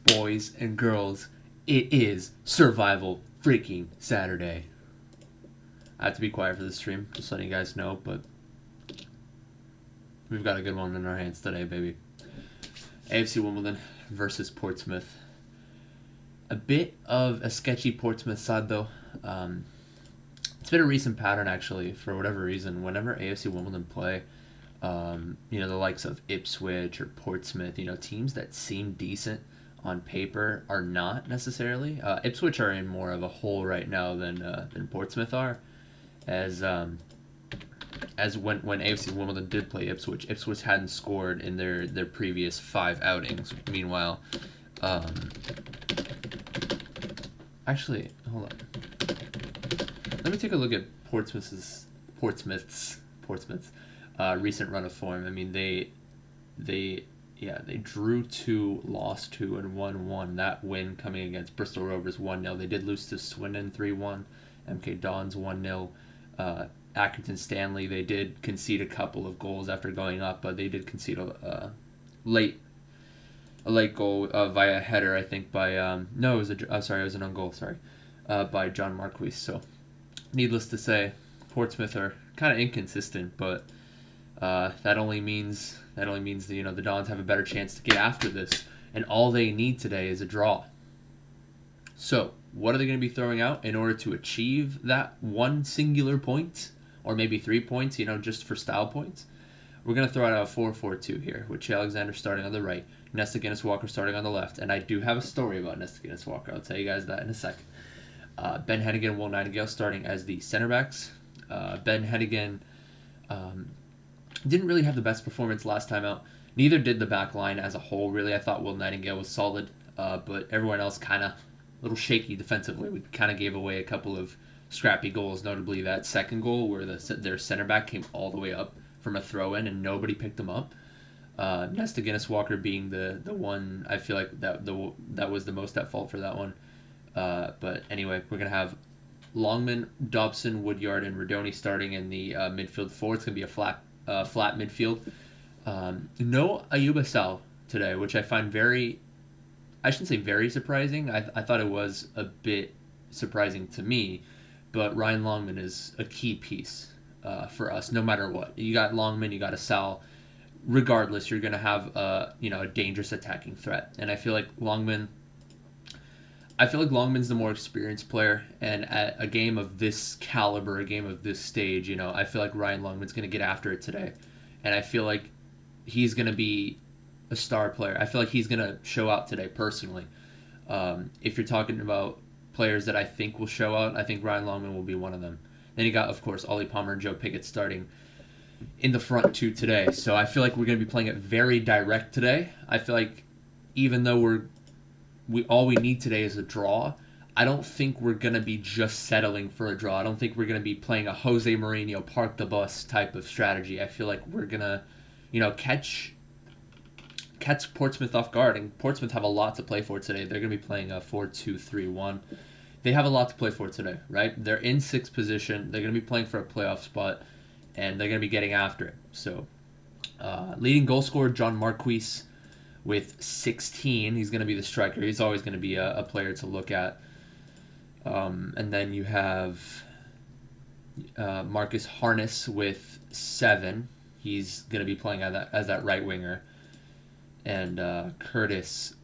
boys and girls, it is Survival Freaking Saturday. I have to be quiet for the stream, just letting you guys know, but we've got a good one in our hands today, baby. AFC Wimbledon versus Portsmouth. A bit of a sketchy Portsmouth side, though. It's been a recent pattern, actually, for whatever reason. Whenever AFC Wimbledon play, the likes of Ipswich or Portsmouth, teams that seem decent on paper are not necessarily. Ipswich are in more of a hole right now than Portsmouth are, as when AFC Wimbledon did play Ipswich hadn't scored in their previous 5 outings. Meanwhile, actually, hold on. Let me take a look at Portsmouth's recent run of form. I mean, they drew 2, lost 2, and won 1. That win coming against Bristol Rovers 1-0. They did lose to Swindon 3-1. MK Dons 1-0. Accrington Stanley, they did concede a couple of goals after going up, but they did concede a late goal via a header, I think, by it was an own goal, by John Marquis. So, needless to say, Portsmouth are kind of inconsistent, but that only means the Dons have a better chance to get after this, and all they need today is a draw. So, what are they going to be throwing out in order to achieve that one singular point, or maybe 3 points, just for style points? We're going to throw out a 4-4-2 here, with Che Alexander starting on the right, Nesta Guinness-Walker starting on the left, and I do have a story about Nesta Guinness-Walker. I'll tell you guys that in a second. Ben Hennigan and Will Nightingale starting as the center backs. Ben Hennigan didn't really have the best performance last time out. Neither did the back line as a whole, really. I thought Will Nightingale was solid, but everyone else kind of a little shaky defensively. We kind of gave away a couple of scrappy goals, notably that second goal where their center back came all the way up from a throw-in and nobody picked him up. Nesta Guinness-Walker being the one, I feel like that was the most at fault for that one. But anyway, we're going to have Longman, Dobson, Woodyard, and Rodoni starting in the midfield 4. It's going to be a flat midfield. No Ayuba Sal today, which I find I shouldn't say very surprising. I thought it was a bit surprising to me, but Ryan Longman is a key piece for us, no matter what. You got Longman, you got a Sal. Regardless, you're going to have a dangerous attacking threat. And I feel like Longman's the more experienced player, and at a game of this caliber, a game of this stage, I feel like Ryan Longman's going to get after it today. And I feel like he's going to be a star player. I feel like he's going to show out today, personally. If you're talking about players that I think will show out, I think Ryan Longman will be one of them. Then you got, of course, Ollie Palmer and Joe Pickett starting in the front 2 today. So I feel like we're going to be playing it very direct today. I feel like even though all we need today is a draw, I don't think we're going to be just settling for a draw. I don't think we're going to be playing a Jose Mourinho park the bus type of strategy. I feel like we're going to, catch Portsmouth off guard, and Portsmouth have a lot to play for today. They're going to be playing a 4-2-3-1. They have a lot to play for today, right? They're in 6th position. They're going to be playing for a playoff spot, and they're going to be getting after it. So, leading goal scorer, John Marquis, with 16. He's going to be the striker. He's always going to be a player to look at. And then you have Marcus Harness with 7. He's going to be playing as that right winger. And Curtis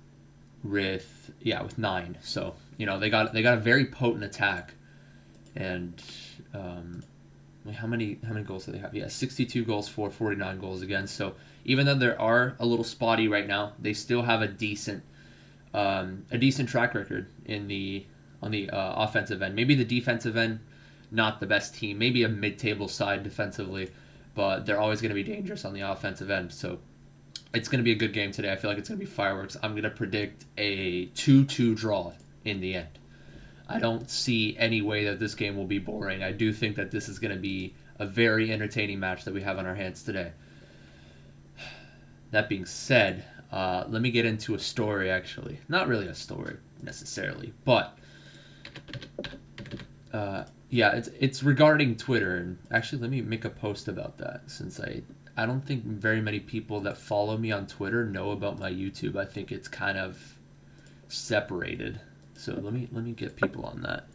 with 9. So, they got a very potent attack. And how many goals do they have? Yeah, 62 goals for, 49 goals against. So even though they are a little spotty right now, they still have a decent track record on the offensive end. Maybe the defensive end, not the best team. Maybe a mid-table side defensively, but they're always going to be dangerous on the offensive end. So it's going to be a good game today. I feel like it's going to be fireworks. I'm going to predict a 2-2 draw in the end. I don't see any way that this game will be boring. I do think that this is going to be a very entertaining match that we have on our hands today. That being said, let me get into a story, actually. Not really a story, necessarily, but it's regarding Twitter. And actually, let me make a post about that, since I don't think very many people that follow me on Twitter know about my YouTube. I think it's kind of separated. So let me get people on that.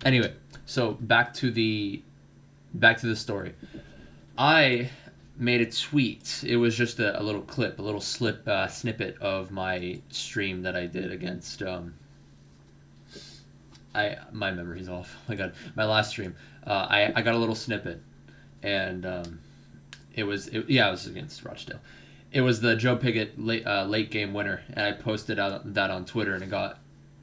Anyway, so back to the story. I made a tweet. It was just a little clip, a little snippet of my stream that I did against. My memory's off. Oh my god, my last stream. I got a little snippet, and it was against Rochdale. It was the Joe Piggott late game winner, and I posted that on Twitter, and it got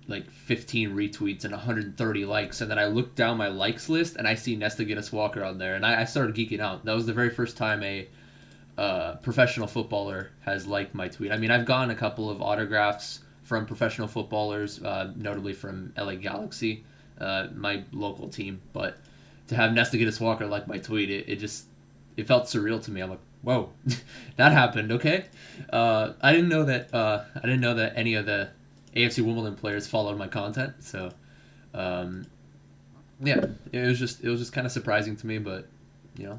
like 15 retweets and 130 likes, and then I looked down my likes list and I see Nesta Guinness Walker on there, and I started geeking out. That was the very first time a professional footballer has liked my tweet. I mean, I've gotten a couple of autographs from professional footballers, notably from LA Galaxy, my local team, but to have Nesta Guinness Walker like my tweet, it felt surreal to me. I'm like, whoa, that happened. Okay, I didn't know that any of the AFC Wimbledon players followed my content, so yeah, it was just kind of surprising to me. But you know,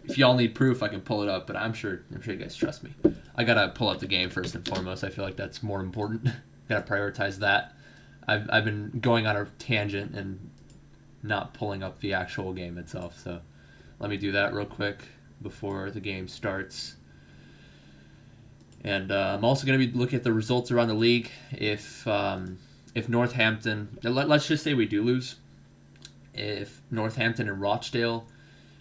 if y'all need proof, I can pull it up. But I'm sure you guys trust me. I gotta pull up the game first and foremost. I feel like that's more important. Gotta prioritize that. I've been going on a tangent and not pulling up the actual game itself. So let me do that real quick before the game starts. And I'm also going to be looking at the results around the league. If Northampton, let's just say we do lose, if Northampton and Rochdale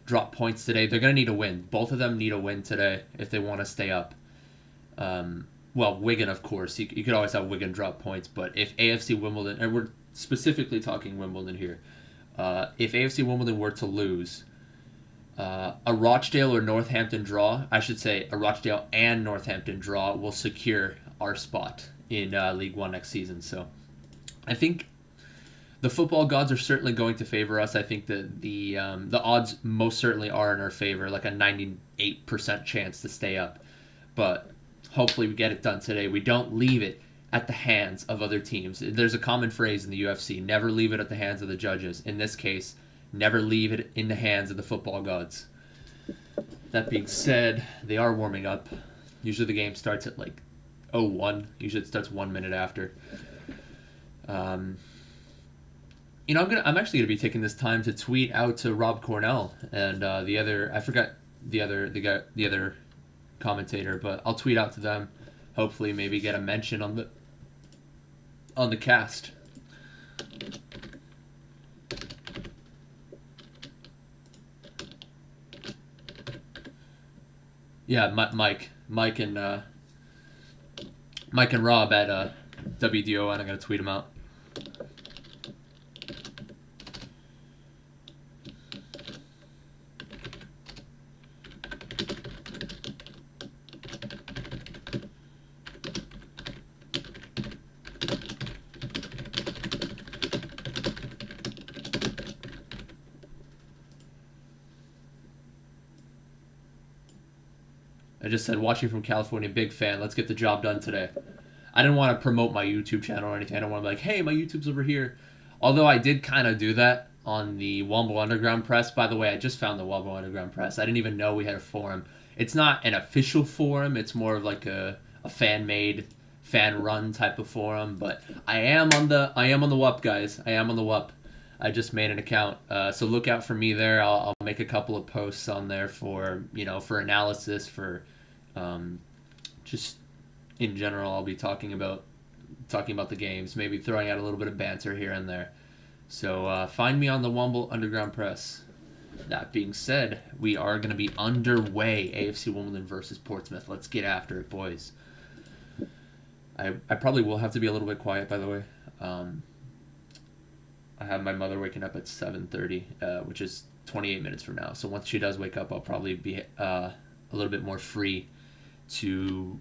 drop points today, they're going to need a win. Both of them need a win today if they want to stay up. Well, Wigan, of course. You could always have Wigan drop points, but if AFC Wimbledon, and we're specifically talking Wimbledon here, if AFC Wimbledon were to lose, a Rochdale or Northampton draw, I should say a Rochdale and Northampton draw will secure our spot in League One next season. So I think the football gods are certainly going to favor us. I think that the odds most certainly are in our favor, like a 98% chance to stay up. But hopefully we get it done today. We don't leave it at the hands of other teams. There's a common phrase in the UFC, never leave it at the hands of the judges. In this case, never leave it in the hands of the football gods. That being said, they are warming up. Usually the game starts at like 01. Usually it starts 1 minute after. I'm actually gonna be taking this time to tweet out to Rob Cornell and the other commentator, but I'll tweet out to them. Hopefully, maybe get a mention on the cast. Yeah, Mike and Rob at WDO, and I'm gonna tweet them out. I just said, watching from California, big fan. Let's get the job done today. I didn't want to promote my YouTube channel or anything. I don't want to be like, hey, my YouTube's over here. Although I did kind of do that on the Womble Underground Press. By the way, I just found the Womble Underground Press. I didn't even know we had a forum. It's not an official forum. It's more of like a fan-made, fan-run type of forum. But I am on the WUP, guys. I am on the WUP. I just made an account, so look out for me there. I'll make a couple of posts on there for analysis, for just in general. I'll be talking about the games, maybe throwing out a little bit of banter here and there. So find me on the Womble Underground Press. That being said, we are going to be underway. AFC Wimbledon versus Portsmouth. Let's get after it, boys. I probably will have to be a little bit quiet, by the way. I have my mother waking up at 7:30, which is 28 minutes from now. So once she does wake up, I'll probably be a little bit more free to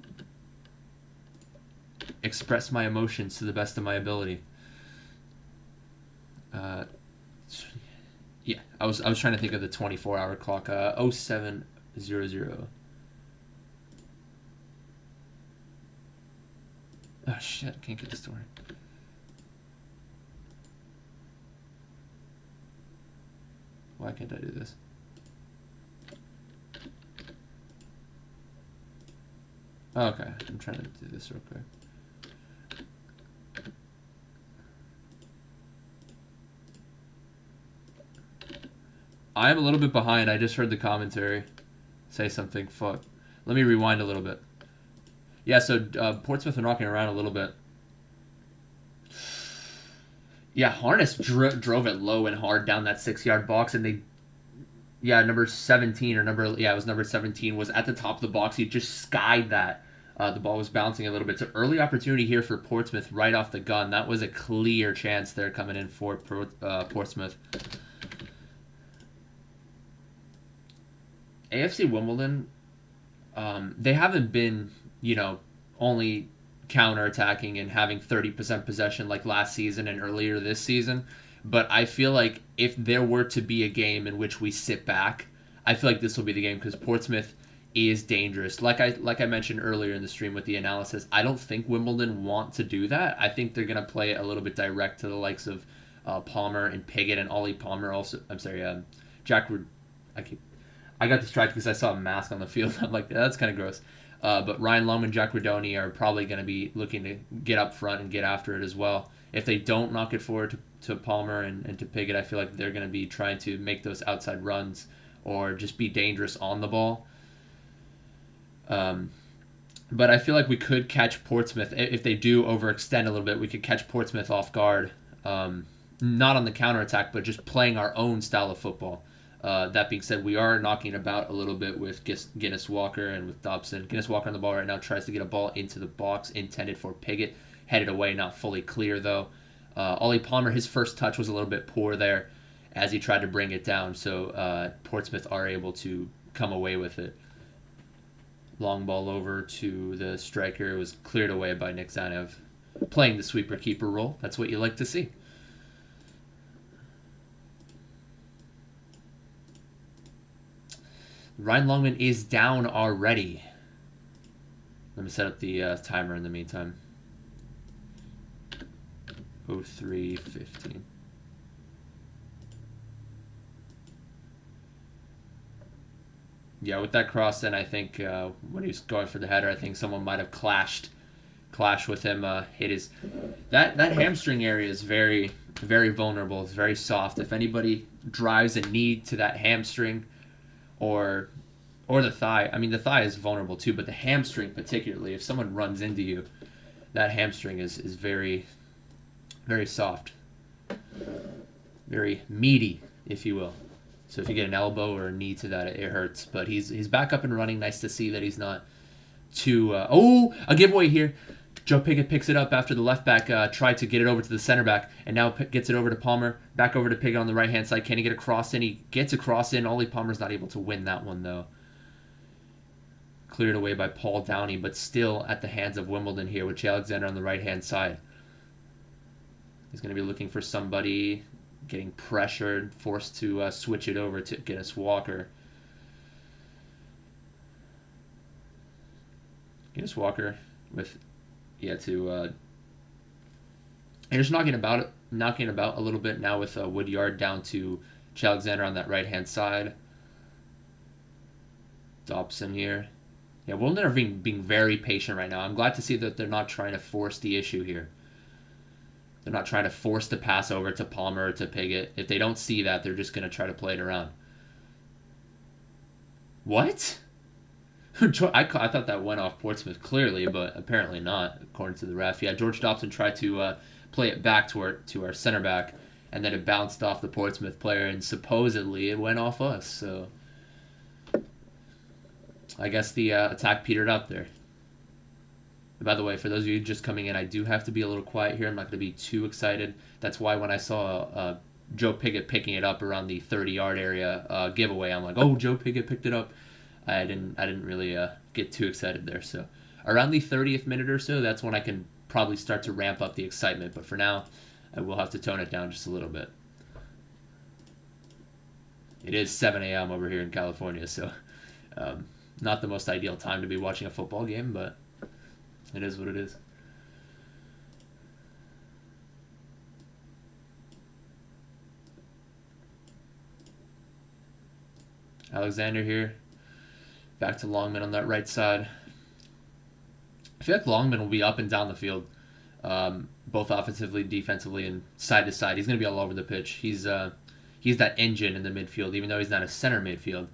express my emotions to the best of my ability. I was trying to think of the 24-hour clock. 0700. Oh shit! I can't get the story. Why can't I do this? Oh, okay, I'm trying to do this real quick. I'm a little bit behind. I just heard the commentary say something. Fuck. Let me rewind a little bit. Yeah, so Portsmouth are knocking around a little bit. Yeah, Harness drove it low and hard down that 6-yard box, and number 17 it was number 17 was at the top of the box. He just skied that. The ball was bouncing a little bit. So early opportunity here for Portsmouth right off the gun. That was a clear chance there coming in for Portsmouth. AFC Wimbledon, they haven't been, only counterattacking and having 30% possession like last season and earlier this season. But I feel like if there were to be a game in which we sit back, I feel like this will be the game because Portsmouth is dangerous. Like I mentioned earlier in the stream with the analysis, I don't think Wimbledon want to do that. I think they're going to play it a little bit direct to the likes of Palmer and Piggott and Ollie Palmer. Also, I'm sorry, Jack. I got distracted because I saw a mask on the field. I'm like, that's kind of gross. But Ryan Lum and Jack Rodoni are probably going to be looking to get up front and get after it as well. If they don't knock it forward to Palmer and to Piggott, I feel like they're going to be trying to make those outside runs or just be dangerous on the ball. But I feel like we could catch Portsmouth. If they do overextend a little bit, we could catch Portsmouth off guard. Not on the counterattack, but just playing our own style of football. That being said, we are knocking about a little bit with Guinness Walker and with Dobson. Guinness Walker on the ball right now tries to get a ball into the box intended for Piggott. Headed away, not fully clear though. Ollie Palmer, his first touch was a little bit poor there as he tried to bring it down. So Portsmouth are able to come away with it. Long ball over to the striker. It was cleared away by Nick Zanev. Playing the sweeper keeper role. That's what you like to see. Ryan Longman is down already. Let me set up the timer in the meantime. 03:15. Yeah, with that cross in, I think when he was going for the header, I think someone might have clashed with him. Hit his that hamstring area is very, very vulnerable. It's very soft. If anybody drives a knee to that hamstring or the thigh, I mean the thigh is vulnerable too, but the hamstring particularly, if someone runs into you, that hamstring is very, very soft, very meaty, if you will. So if you get an elbow or a knee to that, it hurts. But he's back up and running. Nice to see that he's not too... a giveaway here. Joe Piggott picks it up after the left back tried to get it over to the center back, and now gets it over to Palmer. Back over to Piggott on the right-hand side. Can he get a cross in? He gets a cross in. Ollie Palmer's not able to win that one, though. Cleared away by Paul Downey, but still at the hands of Wimbledon here with Jay Alexander on the right-hand side. He's going to be looking for somebody... getting pressured, forced to switch it over to Guinness Walker. Guinness Walker with, and just knocking about a little bit now with Woodyard down to Ch Alexander on that right-hand side. Dobson here. Yeah, Wimbledon are being very patient right now. I'm glad to see that they're not trying to force the issue here. They're not trying to force the pass over to Palmer or to Piggott. If they don't see that, they're just going to try to play it around. What? I thought that went off Portsmouth clearly, but apparently not, according to the ref. Yeah, George Dobson tried to play it back to our center back, and then it bounced off the Portsmouth player, and supposedly it went off us. So I guess the attack petered out there. By the way, for those of you just coming in, I do have to be a little quiet here. I'm not going to be too excited. That's why when I saw Joe Piggott picking it up around the 30-yard area giveaway, I'm like, oh, Joe Piggott picked it up. I didn't really get too excited there. So around the 30th minute or so, that's when I can probably start to ramp up the excitement. But for now, I will have to tone it down just a little bit. It is 7 a.m. over here in California, so not the most ideal time to be watching a football game, but it is what it is. Alexander here. Back to Longman on that right side. I feel like Longman will be up and down the field, both offensively, defensively, and side to side. He's going to be all over the pitch. He's that engine in the midfield, even though he's not a center midfield.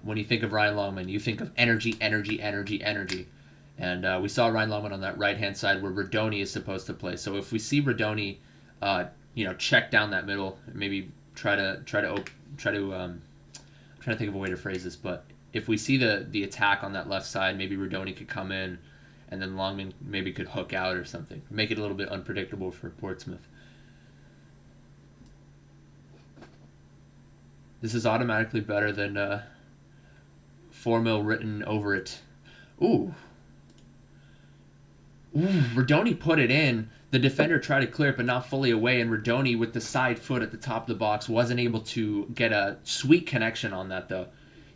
When you think of Ryan Longman, you think of energy, energy, energy, energy. And we saw Ryan Longman on that right-hand side where Rodoni is supposed to play. So if we see Rodoni, check down that middle, maybe try to I'm trying to think of a way to phrase this, but if we see the attack on that left side, maybe Rodoni could come in, and then Longman maybe could hook out or something. Make it a little bit unpredictable for Portsmouth. This is automatically better than 4-0 written over it. Ooh, Rodoni put it in. The defender tried to clear it, but not fully away, and Rodoni, with the side foot at the top of the box, wasn't able to get a sweet connection on that, though.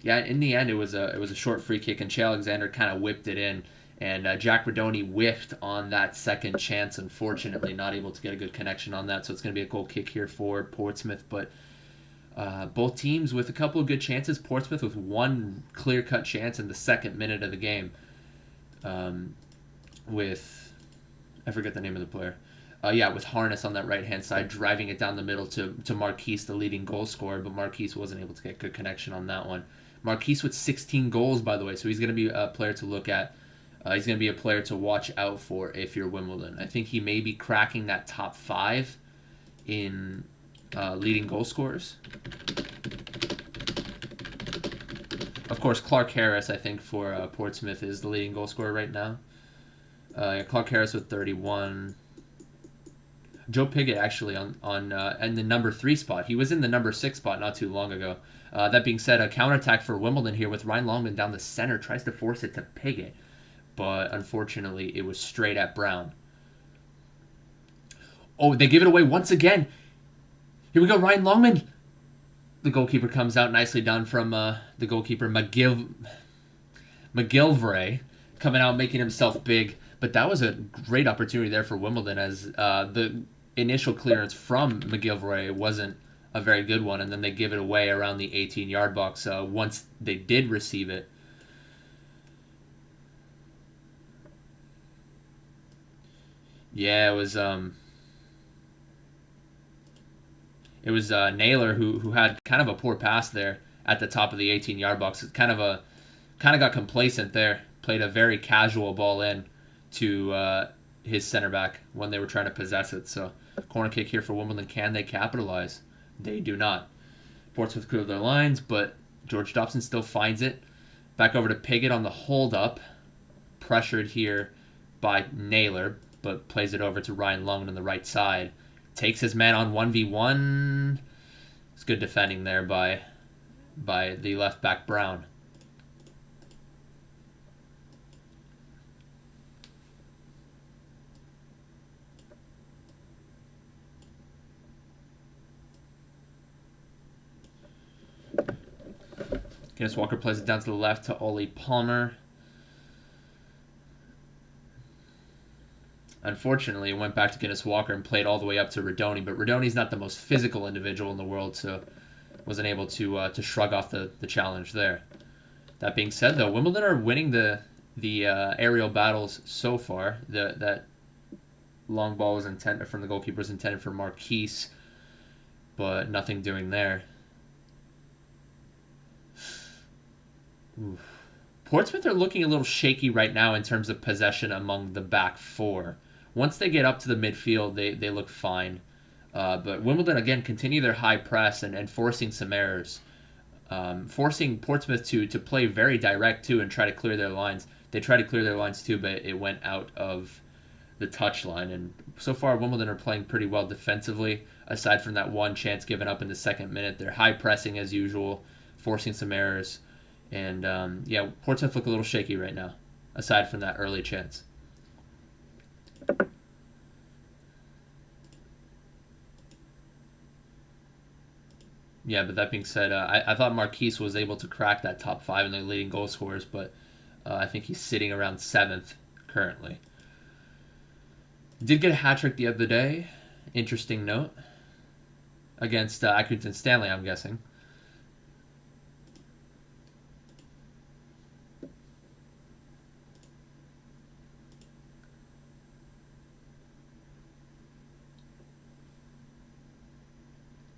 Yeah, in the end, it was a short free kick, and Che Alexander kind of whipped it in, and Jack Rodoni whiffed on that second chance, unfortunately, not able to get a good connection on that, so it's going to be a goal kick here for Portsmouth, but both teams with a couple of good chances. Portsmouth with one clear-cut chance in the second minute of the game with... I forget the name of the player. With Harness on that right-hand side, driving it down the middle to Marquise, the leading goal scorer, but Marquise wasn't able to get good connection on that one. Marquise with 16 goals, by the way, so he's going to be a player to look at. He's going to be a player to watch out for if you're Wimbledon. I think he may be cracking that top 5 in leading goal scorers. Of course, Clark Harris, I think, for Portsmouth is the leading goal scorer right now. Clark Harris with 31. Joe Pigott actually on in the number 3 spot. He was in the number 6 spot not too long ago. That being said, a counterattack for Wimbledon here with Ryan Longman down the center, tries to force it to Pigott, but unfortunately it was straight at Brown. Oh, they give it away once again. Here we go, Ryan Longman. The goalkeeper comes out, nicely done from the goalkeeper McGilvray, coming out making himself big. But that was a great opportunity there for Wimbledon, as the initial clearance from McGilvray wasn't a very good one, and then they give it away around the 18-yard box once they did receive it. Yeah, it was Naylor who had kind of a poor pass there at the top of the 18-yard box. It kind of got complacent there, played a very casual ball in to his center back when they were trying to possess it. So corner kick here for Wimbledon. Can they capitalize? They do not. Portsmouth cleared their lines, but George Dobson still finds it. Back over to Pigott on the hold-up. Pressured here by Naylor, but plays it over to Ryan Longman on the right side. Takes his man on 1v1. It's good defending there by the left back Brown. Guinness Walker plays it down to the left to Ollie Palmer. Unfortunately, it went back to Guinness Walker and played all the way up to Rodoni, but Rodoni's not the most physical individual in the world, so wasn't able to shrug off the challenge there. That being said, though, Wimbledon are winning the aerial battles so far. That long ball was intended from the goalkeeper, was intended for Marquise, but nothing doing there. Oof. Portsmouth are looking a little shaky right now in terms of possession among the back 4. Once they get up to the midfield, they look fine. But Wimbledon, again, continue their high press and forcing some errors. Forcing Portsmouth to play very direct, too, and try to clear their lines. They tried to clear their lines, too, but it went out of the touchline. And so far, Wimbledon are playing pretty well defensively. Aside from that one chance given up in the second minute, they're high pressing as usual, forcing some errors. And, Portsmouth look a little shaky right now, aside from that early chance. Yeah, but that being said, I thought Marquise was able to crack that top 5 in the leading goal scorers, but I think he's sitting around 7th currently. Did get a hat trick the other day. Interesting note. Against Accrington Stanley, I'm guessing.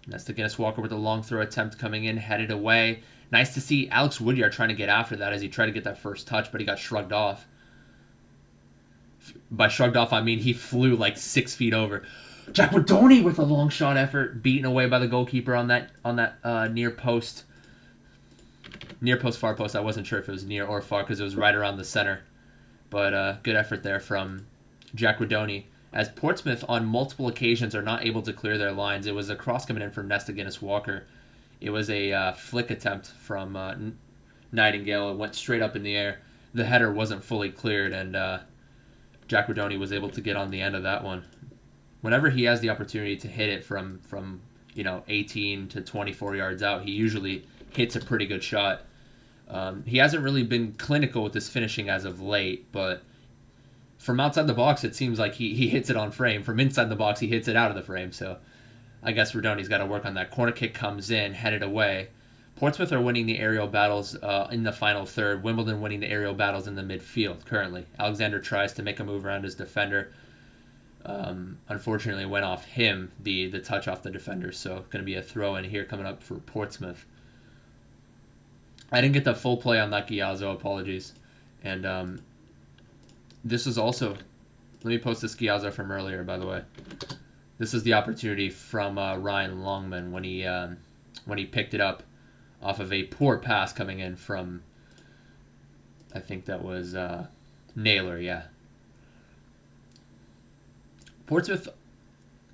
That's the Guinness Walker with a long throw attempt coming in, headed away. Nice to see Alex Woodyard trying to get after that as he tried to get that first touch, but he got shrugged off. By shrugged off, I mean he flew like 6 feet over. Jack Wadoni with a long shot effort, beaten away by the goalkeeper on that near post, far post. I wasn't sure if it was near or far because it was right around the center, but good effort there from Jack Wadoni. As Portsmouth on multiple occasions are not able to clear their lines. It was a cross coming in from Nesta Guinness Walker. It was a flick attempt from Nightingale. It went straight up in the air. The header wasn't fully cleared, and Jack Wadoni was able to get on the end of that one. Whenever he has the opportunity to hit it from 18 to 24 yards out, he usually hits a pretty good shot. He hasn't really been clinical with his finishing as of late, but from outside the box, it seems like he hits it on frame. From inside the box, he hits it out of the frame. So I guess Rodoni's got to work on that. Corner kick comes in, headed away. Portsmouth are winning the aerial battles in the final third. Wimbledon winning the aerial battles in the midfield currently. Alexander tries to make a move around his defender. Unfortunately, went off him, the touch off the defender. So going to be a throw in here coming up for Portsmouth. I didn't get the full play on that Giazzo. Apologies. And this is also, let me post this Giazzo from earlier, by the way. This is the opportunity from Ryan Longman when he picked it up off of a poor pass coming in from, I think that was Naylor, yeah. Portsmouth,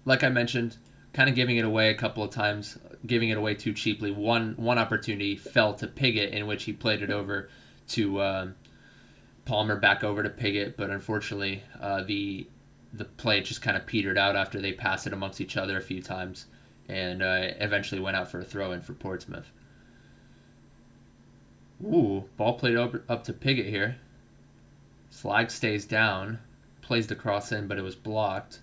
like I mentioned, kind of giving it away a couple of times, giving it away too cheaply. One opportunity fell to Piggott, in which he played it over to Palmer, back over to Piggott, but unfortunately the play just kind of petered out after they passed it amongst each other a few times, and eventually went out for a throw-in for Portsmouth. Ooh, ball played up to Piggott here. Flag stays down, plays the cross in, but it was blocked.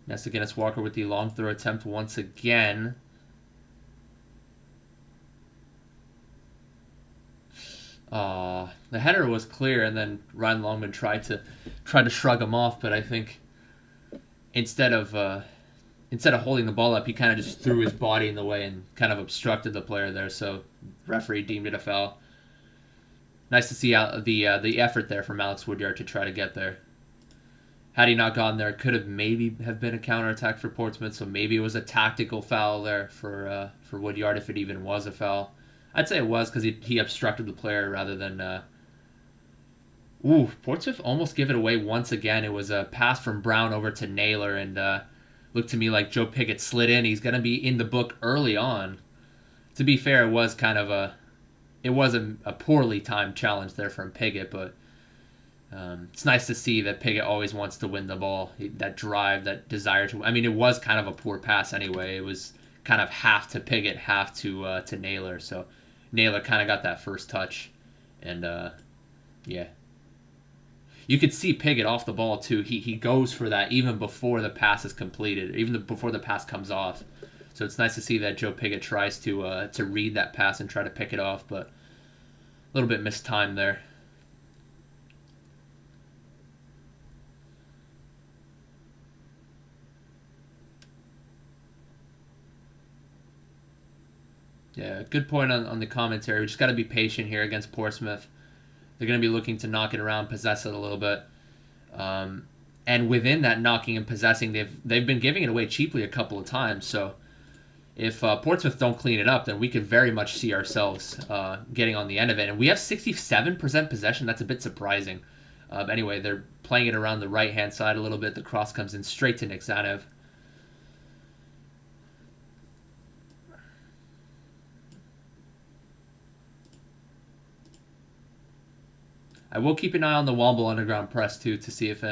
Nesta Guinness Walker with the long throw attempt once again. The header was clear, and then Ryan Longman tried to shrug him off, but I think instead of holding the ball up, he kind of just threw his body in the way and kind of obstructed the player there. So referee deemed it a foul. Nice to see the effort there from Alex Woodyard to try to get there. Had he not gone there, it could have maybe have been a counterattack for Portsmouth, so maybe it was a tactical foul there for Woodyard, if it even was a foul. I'd say it was, because he obstructed the player rather than... Portsmouth almost give it away once again. It was a pass from Brown over to Naylor, and looked to me like Joe Piggott slid in. He's going to be in the book early on. To be fair, it was kind of a poorly timed challenge there from Piggott, but it's nice to see that Piggott always wants to win the ball. That drive, that desire to... I mean, it was kind of a poor pass anyway. It was kind of half to Piggott, half to Naylor. So Naylor kind of got that first touch, and yeah. You could see Piggott off the ball too. He goes for that even before the pass is completed, even before the pass comes off. So it's nice to see that Joe Piggott tries to read that pass and try to pick it off, but a little bit mistimed there. Yeah, good point on the commentary. We just got to be patient here against Portsmouth. They're going to be looking to knock it around, possess it a little bit. And within that knocking and possessing, they've been giving it away cheaply a couple of times. So if Portsmouth don't clean it up, then we could very much see ourselves getting on the end of it. And we have 67% possession. That's a bit surprising. Anyway, they're playing it around the right-hand side a little bit. The cross comes in straight to Nick Zanev. I will keep an eye on the Womble Underground Press too to see if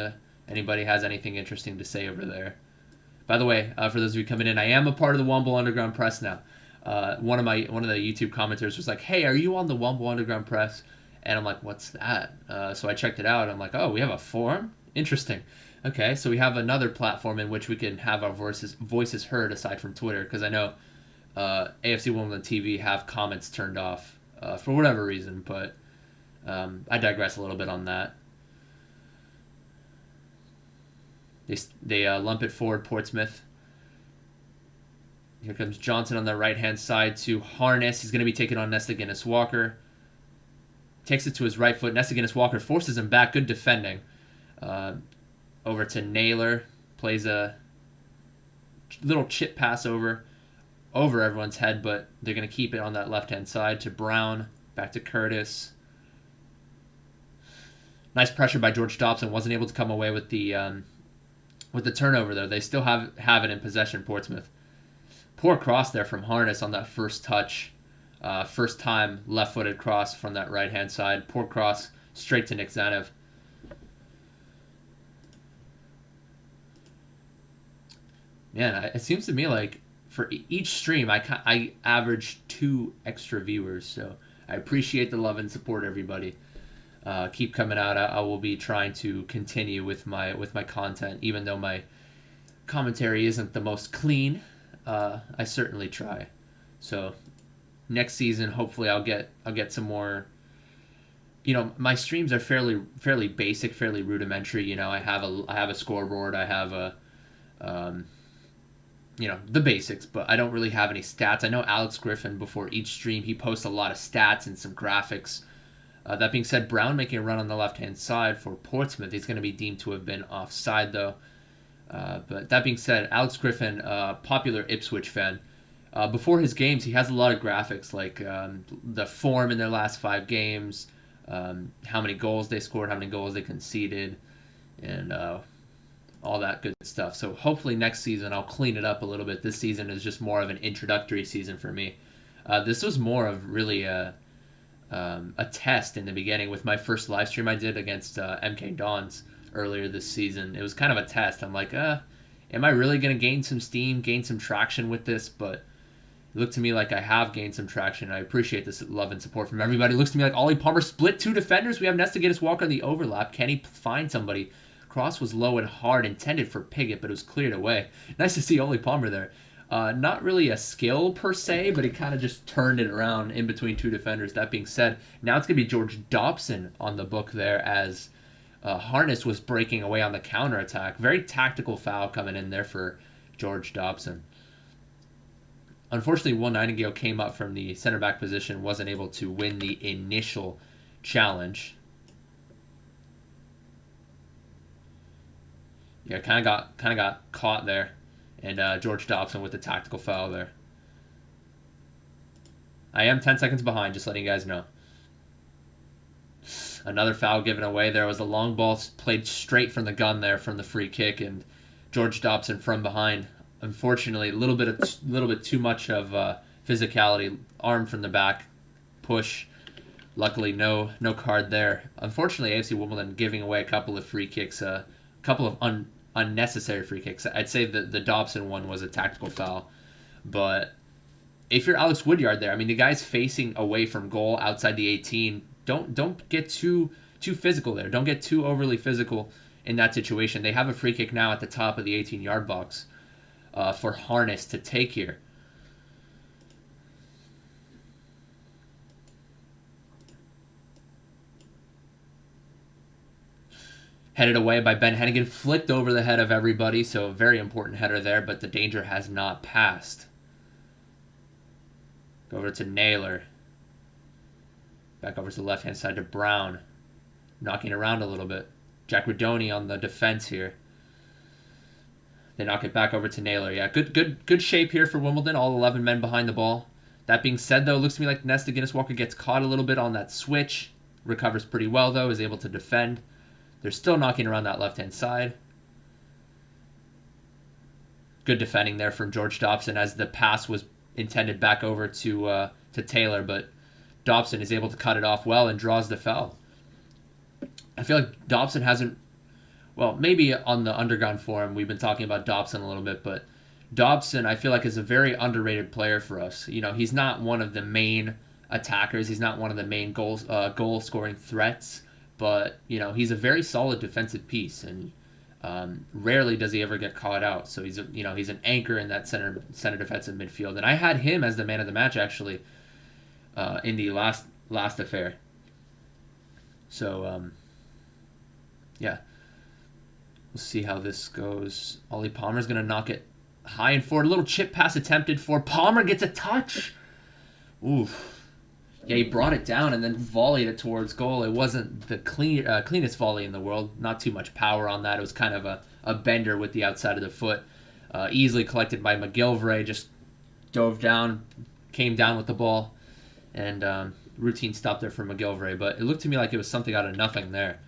anybody has anything interesting to say over there. By the way, for those of you coming in, I am a part of the Womble Underground Press now. One of the YouTube commenters was like, "Hey, are you on the Womble Underground Press?" And I'm like, "What's that?" So I checked it out. I'm like, "Oh, we have a forum? Interesting." Okay, so we have another platform in which we can have our voices heard aside from Twitter, because I know AFC Wimbledon TV have comments turned off for whatever reason, but I digress a little bit on that. They lump it forward, Portsmouth. Here comes Johnson on the right-hand side to Harness. He's going to be taking on Nesta Guinness-Walker. Takes it to his right foot. Nesta Guinness-Walker forces him back. Good defending. Over to Naylor. Plays a little chip pass over everyone's head, but they're going to keep it on that left-hand side to Brown. Back to Curtis. Nice pressure by George Dobson. Wasn't able to come away with the turnover, though. They still have it in possession, Portsmouth. Poor cross there from Harness on that first touch. First time left-footed cross from that right-hand side. Poor cross straight to Nick Zanev. Man, it seems to me like for each stream, I average 2 extra viewers. So I appreciate the love and support, everybody. Keep coming out. I will be trying to continue with my content, even though my commentary isn't the most clean. I certainly try. So next season, hopefully, I'll get some more. You know, my streams are fairly basic, fairly rudimentary. You know, I have a scoreboard. I have the basics, but I don't really have any stats. I know Alex Griffin, before each stream, he posts a lot of stats and some graphics. That being said, Brown making a run on the left-hand side for Portsmouth. He's going to be deemed to have been offside, though. But that being said, Alex Griffin, popular Ipswich fan. Before his games, he has a lot of graphics, like the form in their last 5 games, how many goals they scored, how many goals they conceded, and all that good stuff. So hopefully next season I'll clean it up a little bit. This season is just more of an introductory season for me. This was more of really a test in the beginning with my first live stream I did against MK Dons earlier this season. It was kind of a test. I'm like, am I really going to gain some steam, gain some traction with this? But it looked to me like I have gained some traction. I appreciate this love and support from everybody. It looks to me like Ollie Palmer split 2 defenders. We have Nesta Guinness-Walker on the overlap. Can he find somebody? Cross was low and hard, intended for Piggott, but it was cleared away. Nice to see Ollie Palmer there. Not really a skill per se, but he kind of just turned it around in between 2 defenders. That being said, now it's going to be George Dobson on the book there as Harness was breaking away on the counterattack. Very tactical foul coming in there for George Dobson. Unfortunately, Will Nightingale came up from the center back position, wasn't able to win the initial challenge. Yeah, kind of got caught there. And George Dobson with the tactical foul there. I am 10 seconds behind, just letting you guys know. Another foul given away. There was a long ball played straight from the gun there from the free kick, and George Dobson from behind. Unfortunately, a little bit too much of physicality. Arm from the back, push. Luckily, no card there. Unfortunately, AFC Wimbledon giving away a couple of free kicks, a couple of unnecessary free kicks. I'd say the Dobson one was a tactical foul, but if you're Alex Woodyard there, I mean, the guy's facing away from goal outside the 18. Don't get too physical there. Don't get too overly physical in that situation. They have a free kick now at the top of the 18-yard box for Harness to take here. Headed away by Ben Hennigan, flicked over the head of everybody, so a very important header there, but the danger has not passed. Go over to Naylor. Back over to the left-hand side to Brown. Knocking around a little bit. Jack Redoni on the defense here. They knock it back over to Naylor. Yeah, good shape here for Wimbledon. All 11 men behind the ball. That being said, though, it looks to me like Nesta Guinness-Walker gets caught a little bit on that switch. Recovers pretty well, though. Is able to defend. They're still knocking around that left-hand side. Good defending there from George Dobson as the pass was intended back over to Taylor, but Dobson is able to cut it off well and draws the foul. I feel like Dobson hasn't. Well, maybe on the Underground forum we've been talking about Dobson a little bit, but Dobson I feel like is a very underrated player for us. He's not one of the main attackers. He's not one of the main goal scoring threats, but he's a very solid defensive piece, and rarely does he ever get caught out. So he's an anchor in that center defensive midfield, and I had him as the man of the match actually in the last affair. So yeah, we'll see how this goes. Ollie Palmer's gonna knock it high and forward. A little chip pass attempted for Palmer, gets a touch. Oof. Yeah, he brought it down and then volleyed it towards goal. It wasn't the cleanest volley in the world. Not too much power on that. It was kind of a bender with the outside of the foot. Easily collected by McGillivray. Just dove down, came down with the ball, and routine stop there for McGillivray. But it looked to me like it was something out of nothing there.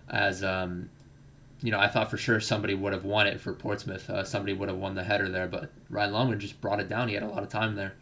As, I thought for sure somebody would have won it for Portsmouth. Somebody would have won the header there. But Ryan Longman just brought it down. He had a lot of time there.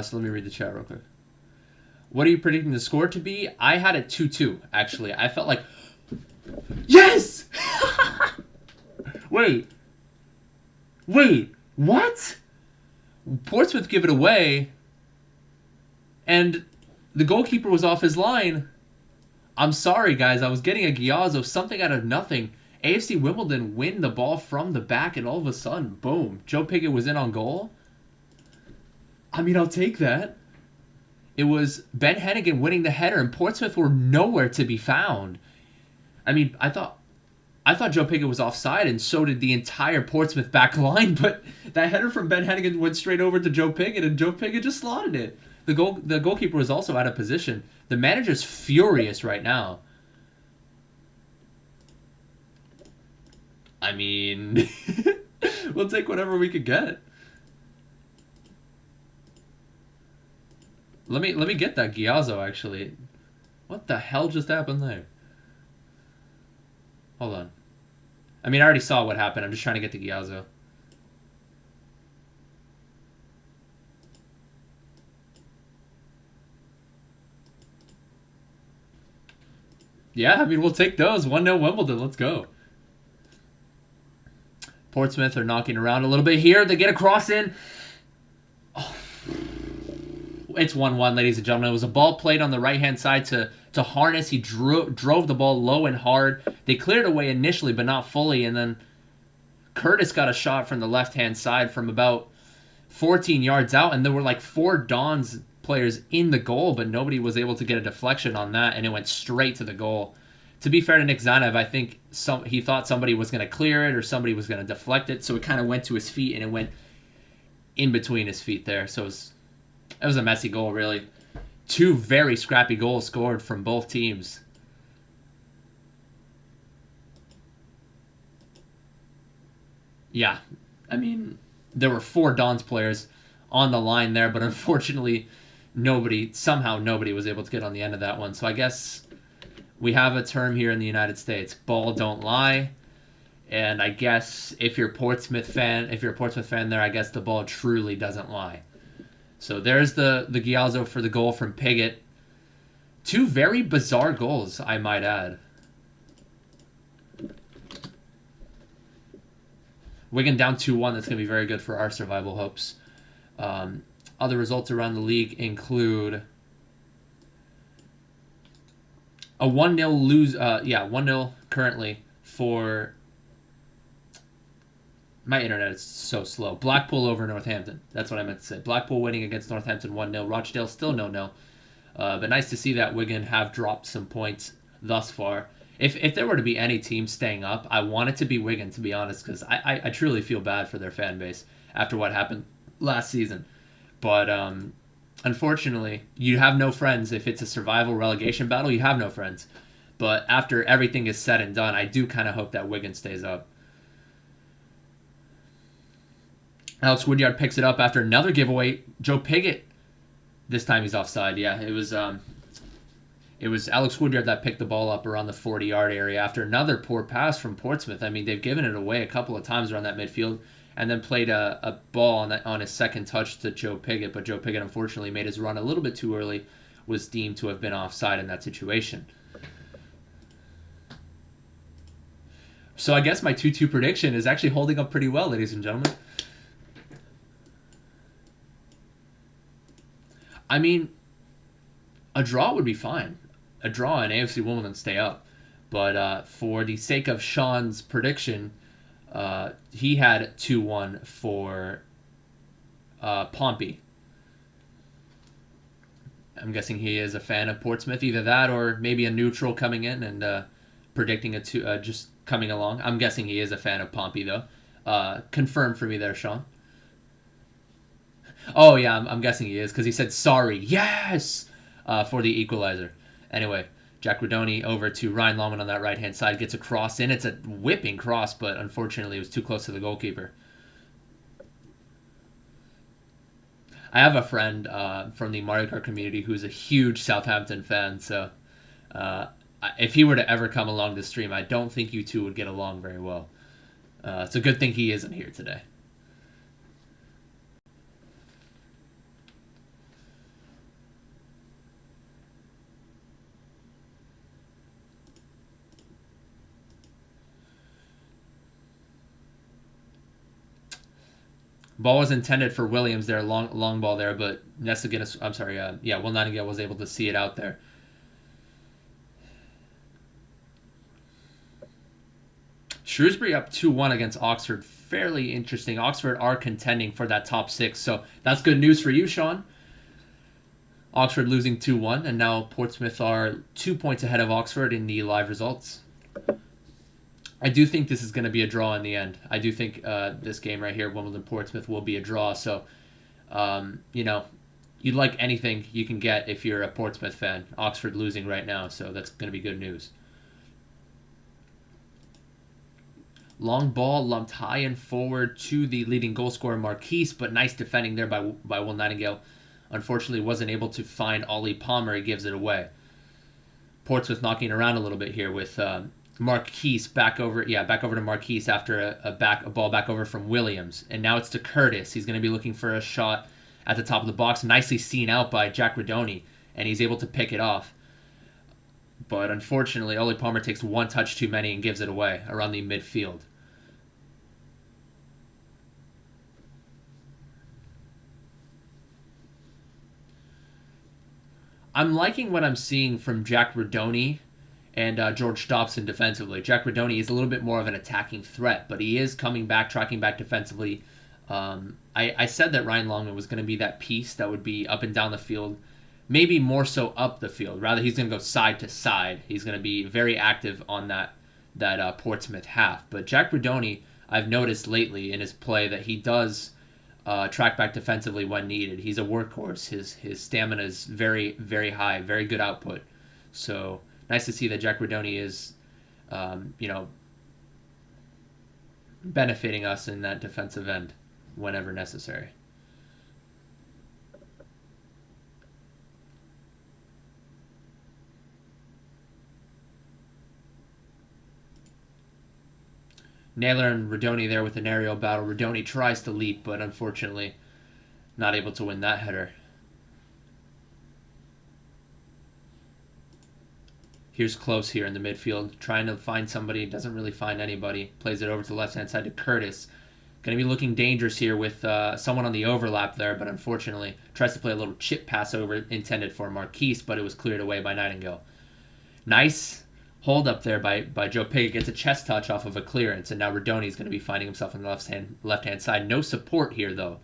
So let me read the chat real quick. What are you predicting the score to be? I had it 2-2, actually. I felt like... Yes! Wait, what? Portsmouth give it away, and the goalkeeper was off his line. I'm sorry, guys. I was getting a Giazzo, something out of nothing. AFC Wimbledon win the ball from the back, and all of a sudden, boom, Joe Pickett was in on goal. I mean, I'll take that. It was Ben Hennigan winning the header, and Portsmouth were nowhere to be found. I mean, I thought Joe Pickett was offside, and so did the entire Portsmouth back line, but that header from Ben Hennigan went straight over to Joe Pickett, and Joe Pickett just slotted it. The goalkeeper was also out of position. The manager's furious right now. I mean, we'll take whatever we could get. Let me get that Giazzo, actually. What the hell just happened there? Hold on. I mean, I already saw what happened. I'm just trying to get the Giazzo. Yeah, I mean, we'll take those. 1-0 Wimbledon. Let's go. Portsmouth are knocking around a little bit here. They get a cross in. Oh. It's 1-1, ladies and gentlemen. It was a ball played on the right-hand side to Harness. He drove the ball low and hard. They cleared away initially, but not fully. And then Curtis got a shot from the left-hand side from about 14 yards out. And there were like 4 Dons players in the goal, but nobody was able to get a deflection on that. And it went straight to the goal. To be fair to Nick Zanev, I think he thought somebody was going to clear it or somebody was going to deflect it. So it kind of went to his feet, and it went in between his feet there. So it was a messy goal, really. 2 very scrappy goals scored from both teams. Yeah, I mean, there were 4 Dons players on the line there, but unfortunately, somehow nobody was able to get on the end of that one. So I guess we have a term here in the United States: ball don't lie. And I guess if you're a Portsmouth fan there, I guess the ball truly doesn't lie. So there's the Giazzo for the goal from Piggott. 2 very bizarre goals, I might add. Wigan down 2-1. That's going to be very good for our survival hopes. Other results around the league include a 1-0 lose. 1-0 currently for... My internet is so slow. Blackpool over Northampton. That's what I meant to say. Blackpool winning against Northampton 1-0. Rochdale still 0-0. But nice to see that Wigan have dropped some points thus far. If there were to be any team staying up, I want it to be Wigan, to be honest, because I truly feel bad for their fan base after what happened last season. But unfortunately, you have no friends. If it's a survival relegation battle, you have no friends. But after everything is said and done, I do kind of hope that Wigan stays up. Alex Woodyard picks it up after another giveaway. Joe Pigott, this time he's offside. Yeah, it was Alex Woodyard that picked the ball up around the 40-yard area after another poor pass from Portsmouth. I mean, they've given it away a couple of times around that midfield, and then played a ball on his second touch to Joe Pigott, but Joe Pigott unfortunately made his run a little bit too early, was deemed to have been offside in that situation. So I guess my 2-2 prediction is actually holding up pretty well, ladies and gentlemen. I mean, a draw would be fine. A draw and AFC Wimbledon stay up. But for the sake of Sean's prediction, he had 2-1 for Pompey. I'm guessing he is a fan of Portsmouth. Either that or maybe a neutral coming in and predicting a two, just coming along. I'm guessing he is a fan of Pompey, though. Confirm for me there, Sean. Oh, yeah, I'm guessing he is because he said sorry. Yes! For the equalizer. Anyway, Jack Redoni over to Ryan Longman on that right-hand side. Gets a cross in. It's a whipping cross, but unfortunately it was too close to the goalkeeper. I have a friend from the Mario Kart community who's a huge Southampton fan, so if he were to ever come along the stream, I don't think you two would get along very well. It's a good thing he isn't here today. Ball was intended for Williams there, long ball there, but Will Nightingale was able to see it out there. Shrewsbury up 2-1 against Oxford. Fairly interesting. Oxford are contending for that top 6, so that's good news for you, Sean. Oxford losing 2-1, and now Portsmouth are 2 points ahead of Oxford in the live results. I do think this is going to be a draw in the end. I do think this game right here, Wimbledon-Portsmouth, will be a draw. So, you'd like anything you can get if you're a Portsmouth fan. Oxford losing right now, so that's going to be good news. Long ball lumped high and forward to the leading goal scorer, Marquise, but nice defending there by Will Nightingale. Unfortunately, wasn't able to find Ollie Palmer. He gives it away. Portsmouth knocking around a little bit here with Marquise back over to Marquise after a ball back over from Williams, and now it's to Curtis. He's going to be looking for a shot at the top of the box, nicely seen out by Jack Redoni, and he's able to pick it off. But unfortunately, Ollie Palmer takes one touch too many and gives it away around the midfield. I'm liking what I'm seeing from Jack Redoni and George Dobson defensively. Jack Redoni is a little bit more of an attacking threat, but he is coming back, tracking back defensively. I said that Ryan Longman was going to be that piece that would be up and down the field, maybe more so up the field. Rather, he's going to go side to side. He's going to be very active on that Portsmouth half. But Jack Redoni, I've noticed lately in his play that he does track back defensively when needed. He's a workhorse. His stamina is very, very high, very good output. So nice to see that Jack Redoni is, benefiting us in that defensive end whenever necessary. Naylor and Redoni there with an aerial battle. Redoni tries to leap, but unfortunately not able to win that header. Here's Close here in the midfield, trying to find somebody. Doesn't really find anybody. Plays it over to the left-hand side to Curtis. Going to be looking dangerous here with someone on the overlap there, but unfortunately tries to play a little chip pass over intended for Marquise, but it was cleared away by Nightingale. Nice hold up there by Joe Pigott. Gets a chest touch off of a clearance, and now Redoni is going to be finding himself on the left-hand side. No support here, though,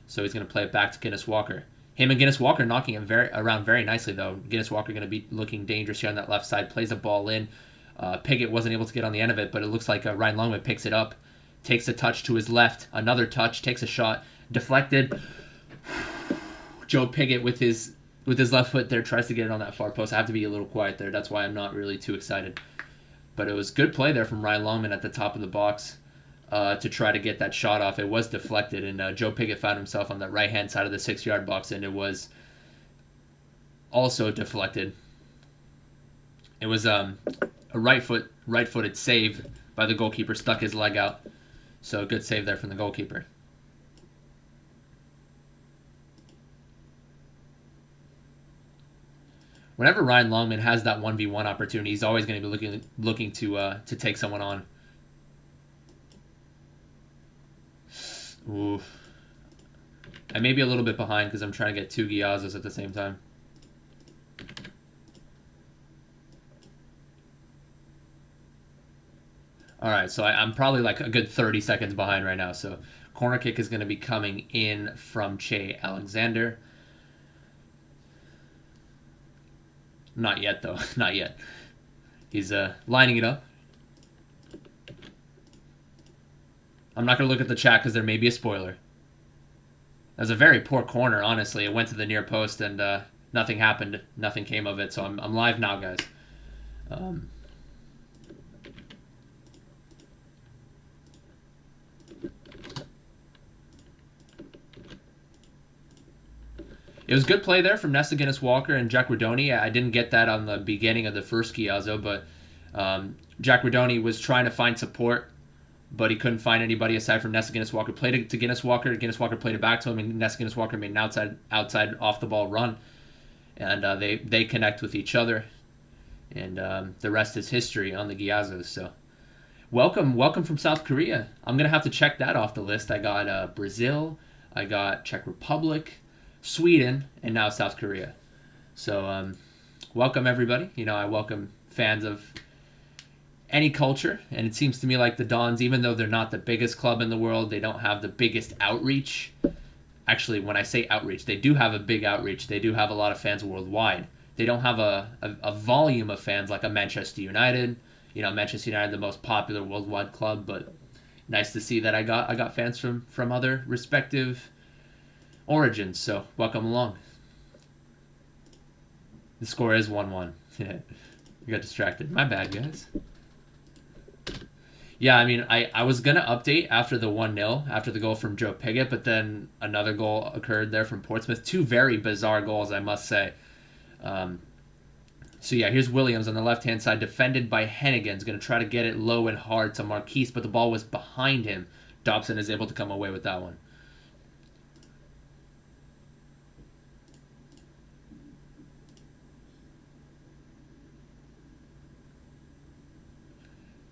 so he's going to play it back to Guinness Walker. Him and Guinness Walker knocking him around very nicely, though. Guinness Walker going to be looking dangerous here on that left side. Plays a ball in. Pigott wasn't able to get on the end of it, but it looks like Ryan Longman picks it up. Takes a touch to his left. Another touch. Takes a shot. Deflected. Joe Pigott with his left foot there tries to get it on that far post. I have to be a little quiet there. That's why I'm not really too excited. But it was good play there from Ryan Longman at the top of the box. to try to get that shot off. It was deflected, and Joe Pigott found himself on the right-hand side of the 6-yard box, and it was also deflected. It was a right-footed save by the goalkeeper, stuck his leg out. So good save there from the goalkeeper. Whenever Ryan Longman has that 1v1 opportunity, he's always going to be looking to take someone on. Ooh. I may be a little bit behind because I'm trying to get 2 Giazos at the same time. Alright, so I'm probably like a good 30 seconds behind right now. So corner kick is going to be coming in from Che Alexander. Not yet, though. Not yet. He's lining it up. I'm not going to look at the chat because there may be a spoiler. That was a very poor corner, honestly. It went to the near post and nothing happened. Nothing came of it. So I'm live now, guys. It was good play there from Nesta Guinness-Walker and Jack Redoni. I didn't get that on the beginning of the first Giazzo, but Jack Redoni was trying to find support, but he couldn't find anybody aside from Nesta Guinness-Walker. Played it to Guinness-Walker. Guinness-Walker played it back to him, and Nesta Guinness-Walker made an outside off-the-ball run. And they connect with each other. And the rest is history on the Giazzos. So welcome from South Korea. I'm going to have to check that off the list. I got Brazil. I got Czech Republic, Sweden, and now South Korea. So welcome, everybody. You know, I welcome fans of any culture, and it seems to me like the Dons, even though they're not the biggest club in the world, they don't have the biggest outreach. Actually, when I say outreach, they do have a big outreach. They do have a lot of fans worldwide. They don't have a volume of fans like a Manchester United. You know, Manchester United, the most popular worldwide club, but nice to see that I got fans from other respective origins, so welcome along. The score is 1-1. You got distracted. My bad, guys. Yeah, I mean, I was going to update after the 1-0, after the goal from Joe Pigott, but then another goal occurred there from Portsmouth. 2 very bizarre goals, I must say. So yeah, here's Williams on the left-hand side, defended by Hennigan. He's going to try to get it low and hard to Marquise, but the ball was behind him. Dobson is able to come away with that one.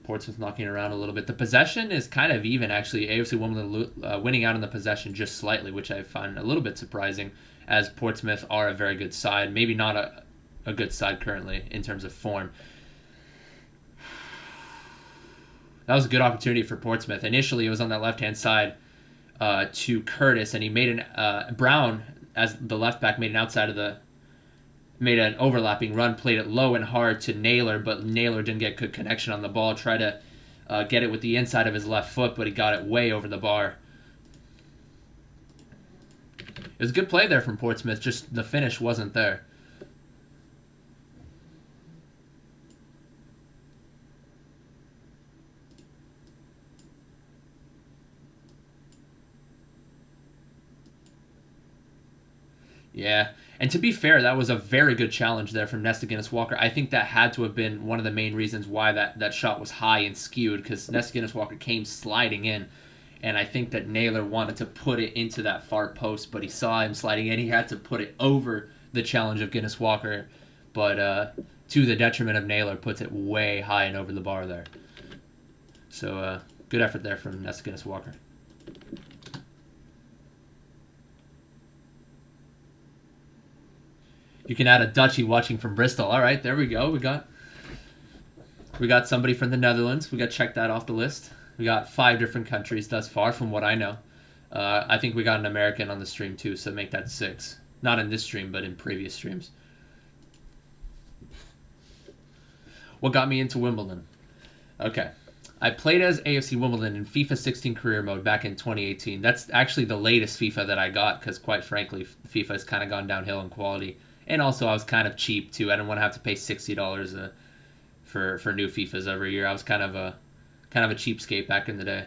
Portsmouth knocking around a little bit. The possession is kind of even, actually. AFC Wimbledon winning out on the possession just slightly, which I find a little bit surprising, as Portsmouth are a very good side. Maybe not a good side currently in terms of form. That was a good opportunity for Portsmouth. Initially, it was on that left-hand side to Curtis, and he made Brown, as the left back, made an overlapping run, played it low and hard to Naylor, but Naylor didn't get good connection on the ball. Tried to get it with the inside of his left foot, but he got it way over the bar. It was a good play there from Portsmouth, just the finish wasn't there. Yeah, and to be fair, that was a very good challenge there from Nesta Guinness-Walker. I think that had to have been one of the main reasons why that shot was high and skewed, because Nesta Guinness-Walker came sliding in, and I think that Naylor wanted to put it into that far post, but he saw him sliding in. He had to put it over the challenge of Guinness-Walker, but to the detriment of Naylor, puts it way high and over the bar there. So good effort there from Nesta Guinness-Walker. You can add a Dutchie watching from Bristol. All right, there we go. We got somebody from the Netherlands. We got checked that off the list. We got 5 different countries thus far, from what I know. I think we got an American on the stream too, so make that 6. Not in this stream, but in previous streams. What got me into Wimbledon? Okay. I played as AFC Wimbledon in FIFA 16 career mode back in 2018. That's actually the latest FIFA that I got, because quite frankly, FIFA has kind of gone downhill in quality. And also, I was kind of cheap, too. I didn't want to have to pay $60 for new FIFAs every year. I was kind of a cheapskate back in the day.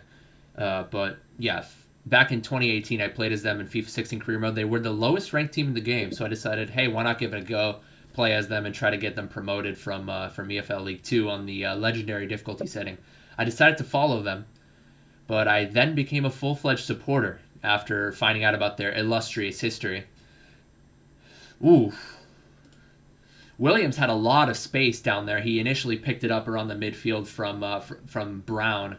But yeah, back in 2018, I played as them in FIFA 16 career mode. They were the lowest ranked team in the game, so I decided, hey, why not give it a go? Play as them and try to get them promoted from EFL League 2 on the legendary difficulty setting. I decided to follow them, but I then became a full-fledged supporter after finding out about their illustrious history. Ooh. Williams had a lot of space down there. He initially picked it up around the midfield from Brown,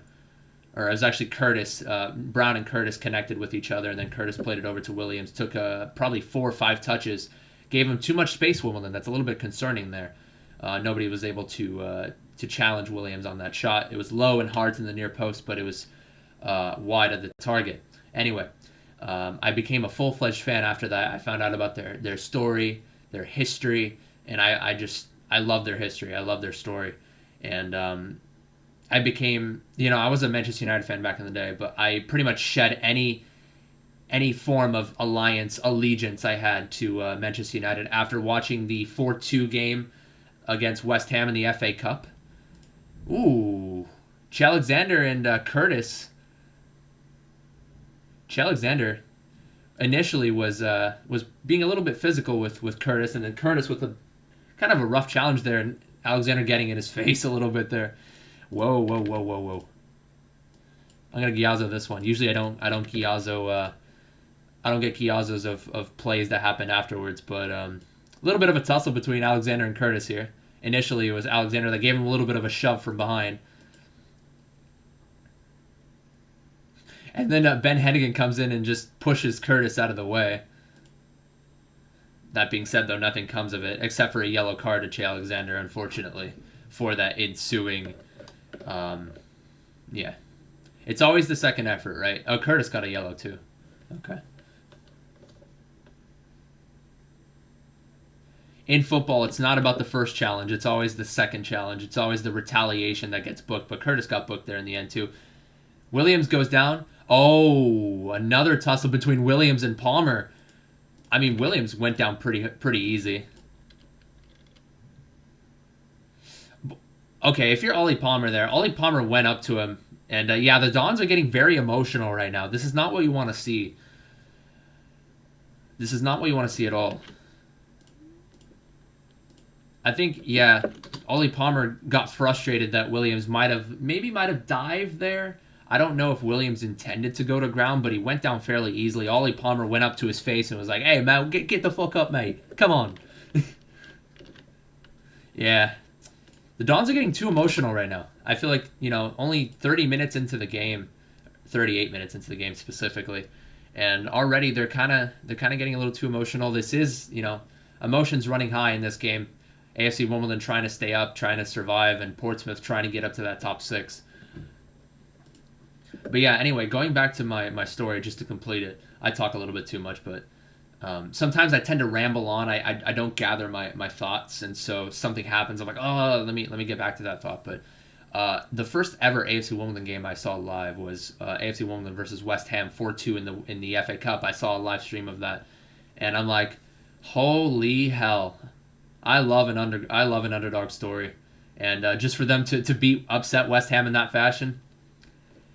or it was actually Curtis. Brown and Curtis connected with each other, and then Curtis played it over to Williams. Took probably 4 or 5 touches, gave him too much space. Wimbledon. That's a little bit concerning there. Nobody was able to challenge Williams on that shot. It was low and hard in the near post, but it was wide of the target. Anyway, I became a full-fledged fan after that. I found out about their story, their history, and I love their history. I love their story. And I became, I was a Manchester United fan back in the day, but I pretty much shed any form of allegiance I had to Manchester United after watching the 4-2 game against West Ham in the FA Cup. Ooh. Alexander and Curtis. Alexander initially was being a little bit physical with Curtis, and then Curtis with a kind of a rough challenge there, and Alexander getting in his face a little bit there. Whoa. I'm gonna Giazzo this one. Usually I don't Giazzo. I don't get Giazzos of plays that happen afterwards, but a little bit of a tussle between Alexander and Curtis here. Initially, it was Alexander that gave him a little bit of a shove from behind. And then Ben Hennigan comes in and just pushes Curtis out of the way. That being said, though, nothing comes of it, except for a yellow card to Che Alexander, unfortunately, for that ensuing... yeah. It's always the second effort, right? Oh, Curtis got a yellow, too. Okay. In football, it's not about the first challenge. It's always the second challenge. It's always the retaliation that gets booked. But Curtis got booked there in the end, too. Williams goes down. Oh, another tussle between Williams and Palmer. I mean, Williams went down pretty easy. Okay, if you're Ollie Palmer there, Ollie Palmer went up to him. And yeah, the Dons are getting very emotional right now. This is not what you want to see. This is not what you want to see at all. I think, yeah, Ollie Palmer got frustrated that Williams might have dived there. I don't know if Williams intended to go to ground, but he went down fairly easily. Ollie Palmer went up to his face and was like, "Hey, man, get the fuck up, mate. Come on." Yeah. The Dons are getting too emotional right now. I feel like, only 30 minutes into the game, 38 minutes into the game specifically, and already they're kind of getting a little too emotional. This is, emotions running high in this game. AFC Wimbledon trying to stay up, trying to survive, and Portsmouth trying to get up to that top 6. But yeah, anyway, going back to my story, just to complete it, I talk a little bit too much, but sometimes I tend to ramble on. I don't gather my thoughts, and so something happens. I'm like, oh, let me get back to that thought. But the first ever AFC Wimbledon game I saw live was AFC Wimbledon versus West Ham 4-2 in the FA Cup. I saw a live stream of that, and I'm like, holy hell! I love an underdog story, and just for them to upset West Ham in that fashion.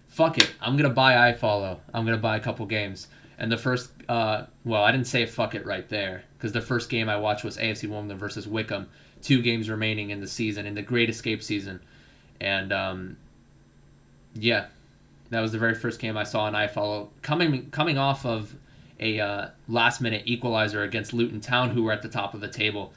Fuck it. I'm going to buy iFollow. I'm going to buy a couple games. And the first, I didn't say fuck it right there, because the first game I watched was AFC Wimbledon versus Wickham. 2 games remaining in the season, in the Great Escape season. And, yeah, that was the very first game I saw on iFollow. Coming off of a last-minute equalizer against Luton Town, who were at the top of the table.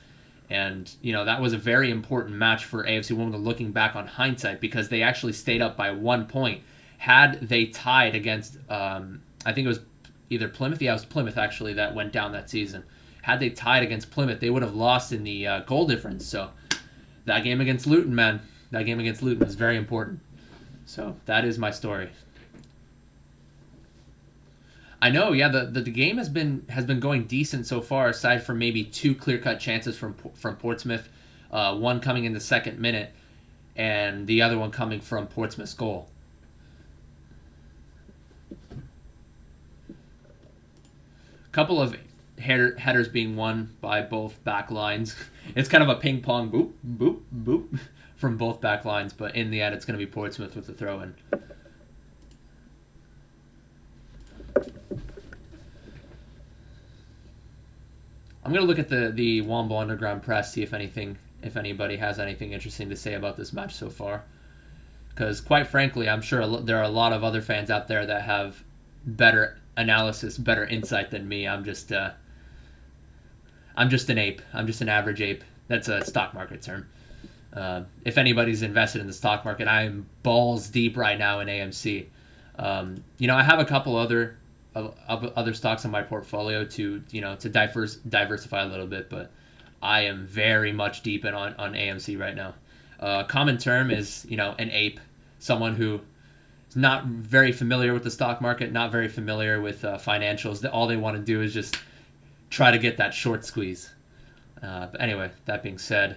And, that was a very important match for AFC Wimbledon looking back on hindsight, because they actually stayed up by 1 point. Had they tied against, I think it was either Plymouth. Yeah, it was Plymouth, actually, that went down that season. Had they tied against Plymouth, they would have lost in the goal difference. So that game against Luton, man, that game against Luton was very important. So that is my story. I know, yeah, the game has been going decent so far, aside from maybe 2 clear-cut chances from Portsmouth, one coming in the second minute, and the other one coming from Portsmouth's goal. Couple of headers being won by both back lines. It's kind of a ping pong boop, boop, boop from both back lines, but in the end it's going to be Portsmouth with the throw-in. I'm gonna look at the Womble Underground Press, see if anybody has anything interesting to say about this match so far. Because quite frankly, I'm sure there are a lot of other fans out there that have better analysis, better insight than me. I'm just an ape. I'm just an average ape. That's a stock market term. If anybody's invested in the stock market, I'm balls deep right now in AMC. I have a couple other stocks in my portfolio to diversify a little bit, but I am very much deep in on AMC right now. Common term is an ape, someone who is not very familiar with the stock market, not very familiar with financials. All they want to do is just try to get that short squeeze. But anyway, that being said,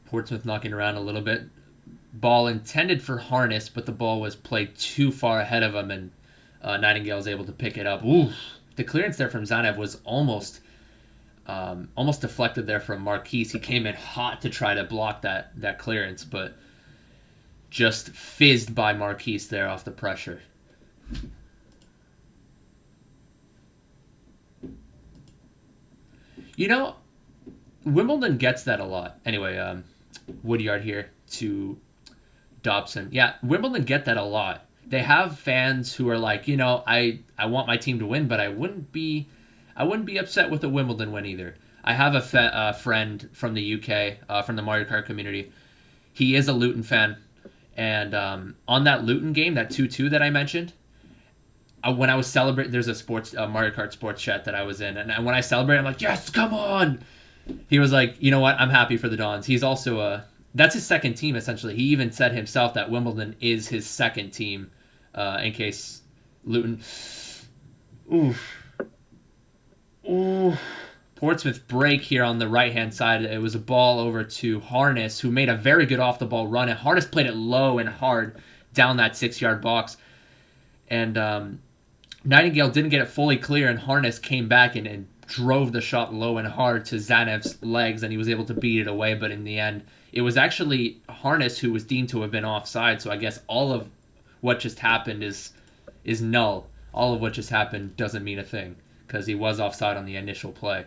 Portsmouth knocking around a little bit. Ball intended for Harness, but the ball was played too far ahead of him, and Nightingale was able to pick it up. Ooh, the clearance there from Zanev was almost deflected there from Marquise. He came in hot to try to block that clearance, but just fizzed by Marquise there off the pressure. Wimbledon gets that a lot. Anyway, Woodyard here to Dobson. Yeah, Wimbledon get that a lot. They have fans who are like, I want my team to win, but I wouldn't be upset with a Wimbledon win either. I have a friend from the UK, from the Mario Kart community. He is a Luton fan, and on that Luton game, that 2-2 that I mentioned, when I was celebrating, there's a Mario Kart sports chat that I was in, and when I celebrated, I'm like, yes, come on! He was like, you know what, I'm happy for the Dons. He's also that's his second team, essentially. He even said himself that Wimbledon is his second team, in case Luton... Ooh. Portsmouth break here on the right-hand side. It was a ball over to Harness, who made a very good off-the-ball run, and Harness played it low and hard down that 6-yard box. And Nightingale didn't get it fully clear, and Harness came back and drove the shot low and hard to Zanev's legs, and he was able to beat it away. But in the end, it was actually Harness who was deemed to have been offside, so I guess all of what just happened is null. All of what just happened doesn't mean a thing, because he was offside on the initial play.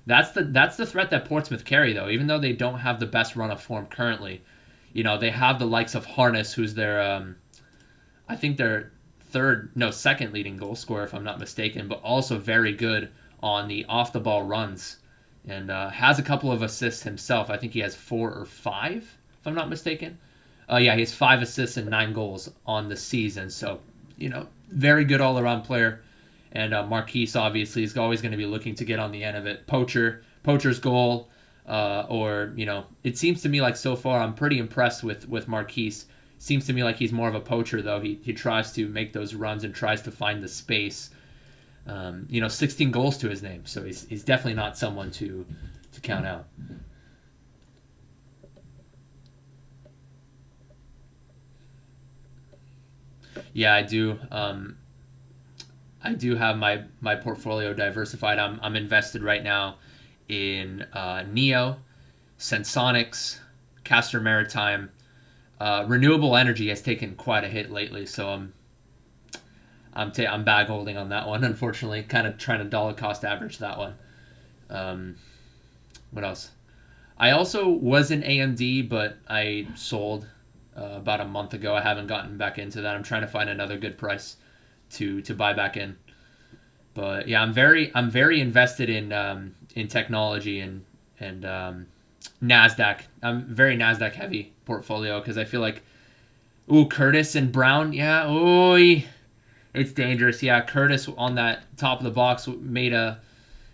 That's the threat that Portsmouth carry, though. Even though they don't have the best run of form currently, they have the likes of Harness, who's their, I think their second leading goal scorer, if I'm not mistaken, but also very good on the off-the-ball runs, and has a couple of assists himself. I think he has 4 or 5, if I'm not mistaken. Yeah, he has 5 assists and 9 goals on the season. So, very good all-around player. And Marquise, obviously, is always going to be looking to get on the end of it. Poacher's goal, or, it seems to me like so far I'm pretty impressed with Marquise. Seems to me like he's more of a poacher, though. He tries to make those runs and tries to find the space. 16 goals to his name, so he's definitely not someone to count out. Yeah, I do. I do have my portfolio diversified. I'm invested right now in Neo, Sensonics, Castor Maritime. Renewable energy has taken quite a hit lately, so I'm bag holding on that one. Unfortunately, kind of trying to dollar cost average that one. What else? I also was in AMD, but I sold about a month ago. I haven't gotten back into that. I'm trying to find another good price to buy back in. But yeah, I'm very invested in technology and Nasdaq. I'm very Nasdaq heavy portfolio because I feel like Curtis and Brown, yeah, it's dangerous. Yeah, Curtis on that top of the box made a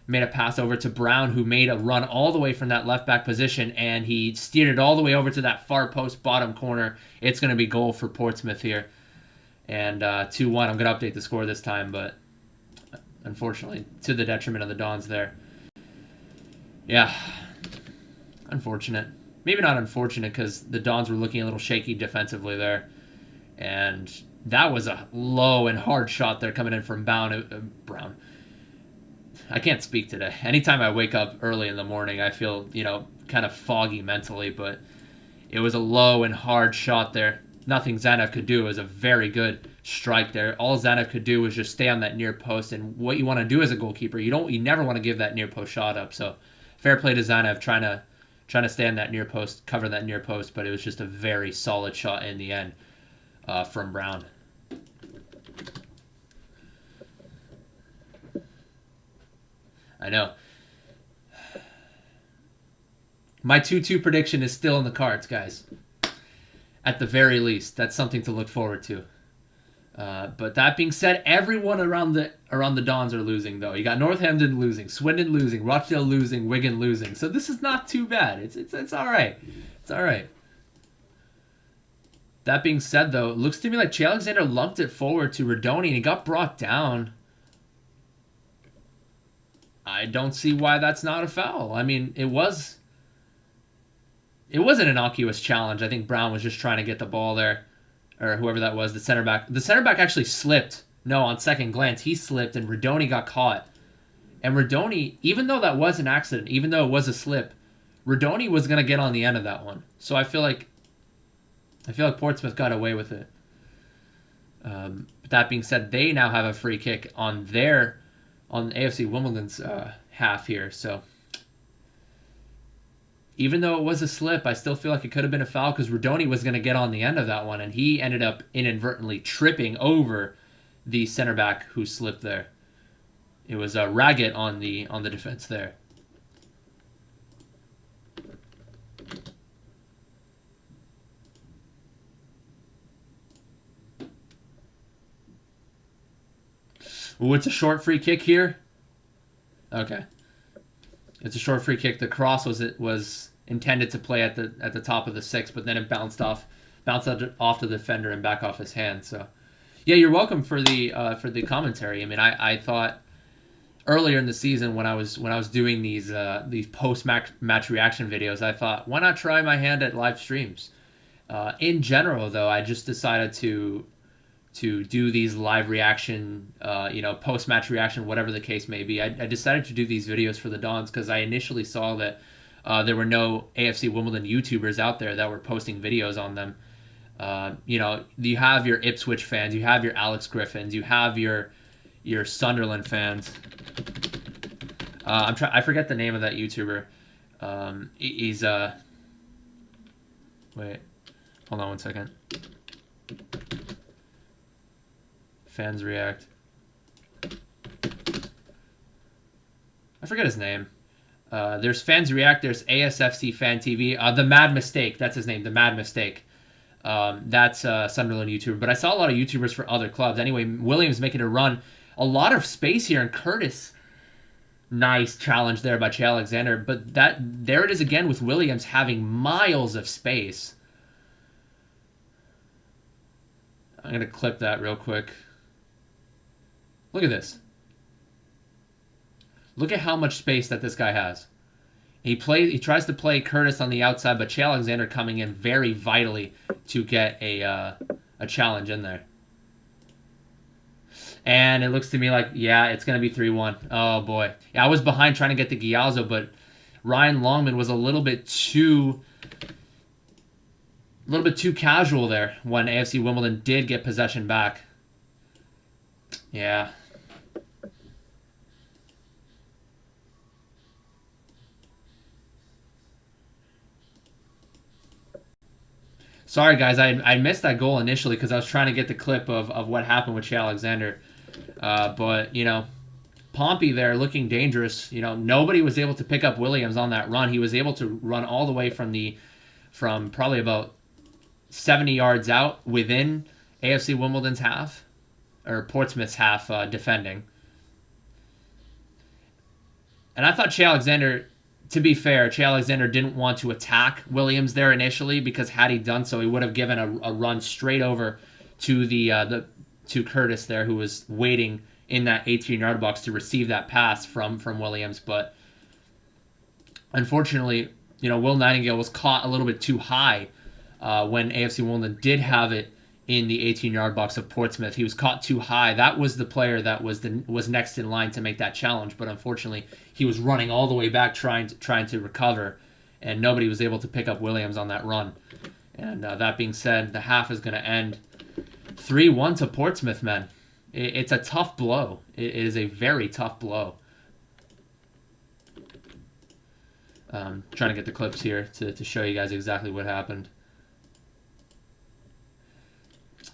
pass over to Brown, who made a run all the way from that left back position, and he steered it all the way over to that far post bottom corner. It's going to be goal for Portsmouth here. And 2-1. I'm going to update the score this time, but unfortunately, to the detriment of the Dons there. Yeah, unfortunate. Maybe not unfortunate, because the Dons were looking a little shaky defensively there. And that was a low and hard shot there coming in from Brown. I can't speak today. Anytime I wake up early in the morning, I feel, kind of foggy mentally, but it was a low and hard shot there. Nothing Zanev could do. It was a very good strike there. All Zanev could do was just stay on that near post, and what you want to do as a goalkeeper, you never want to give that near post shot up. So fair play to Zanev trying to stay on that near post, cover that near post, but it was just a very solid shot in the end from Brown. I know. My 2-2 prediction is still in the cards, guys. At the very least, that's something to look forward to. But that being said, everyone around the Dons are losing, though. You got Northampton losing, Swindon losing, Rochdale losing, Wigan losing. So this is not too bad. It's all right. It's all right. That being said, though, it looks to me like Che Alexander lumped it forward to Redoni, and he got brought down. I don't see why that's not a foul. I mean, it was an innocuous challenge. I think Brown was just trying to get the ball there, or whoever that was, the center back. The center back actually slipped. No, on second glance, he slipped, and Redoni got caught. And Redoni, even though that was an accident, even though it was a slip, Redoni was going to get on the end of that one. So I feel like Portsmouth got away with it. But that being said, they now have a free kick on AFC Wimbledon's half here. So even though it was a slip, I still feel like it could have been a foul because Redoni was going to get on the end of that one, and he ended up inadvertently tripping over the center back who slipped there. It was Raggett on the defense there. Ooh, it's a short free kick here. Okay. It's a short free kick. The cross was intended to play at the top of the 6, but then it bounced off the defender and back off his hand. So, yeah, you're welcome for the commentary. I mean, I thought earlier in the season when I was doing these post match reaction videos, I thought, why not try my hand at live streams? In general, though, I just decided to do these live reaction, post-match reaction, whatever the case may be. I decided to do these videos for the Dons because I initially saw that there were no AFC Wimbledon YouTubers out there that were posting videos on them. You have your Ipswich fans, you have your Alex Griffins, you have your Sunderland fans. I forget the name of that YouTuber. He's wait, hold on one second. Fans react. I forget his name. There's Fans React. There's ASFC Fan TV. The Mad Mistake. That's his name. The Mad Mistake. That's a Sunderland YouTuber. But I saw a lot of YouTubers for other clubs. Anyway, Williams making a run. A lot of space here. And Curtis. Nice challenge there by Che Alexander. But there it is again with Williams having miles of space. I'm going to clip that real quick. Look at this. Look at how much space that this guy has. He tries to play Curtis on the outside, but Che Alexander coming in very vitally to get a challenge in there. And it looks to me like, yeah, it's going to be 3-1. Oh, boy. Yeah, I was behind trying to get the Giazzo, but Ryan Longman was a little bit too casual there when AFC Wimbledon did get possession back. Yeah. Sorry, guys, I missed that goal initially because I was trying to get the clip of what happened with Che Alexander. But, Pompey there looking dangerous. Nobody was able to pick up Williams on that run. He was able to run all the way from probably about 70 yards out within AFC Wimbledon's half, or Portsmouth's half defending. And I thought Che Alexander... To be fair, Che Alexander didn't want to attack Williams there initially because had he done so, he would have given a run straight over to to Curtis there, who was waiting in that 18-yard box to receive that pass from Williams. But unfortunately, Will Nightingale was caught a little bit too high when AFC Wimbledon did have it in the 18-yard box of Portsmouth. He was caught too high. That was the player that was next in line to make that challenge, but unfortunately, he was running all the way back trying to recover, and nobody was able to pick up Williams on that run. And that being said, the half is going to end 3-1 to Portsmouth, man. It's a tough blow. It is a very tough blow. Trying to get the clips here to show you guys exactly what happened.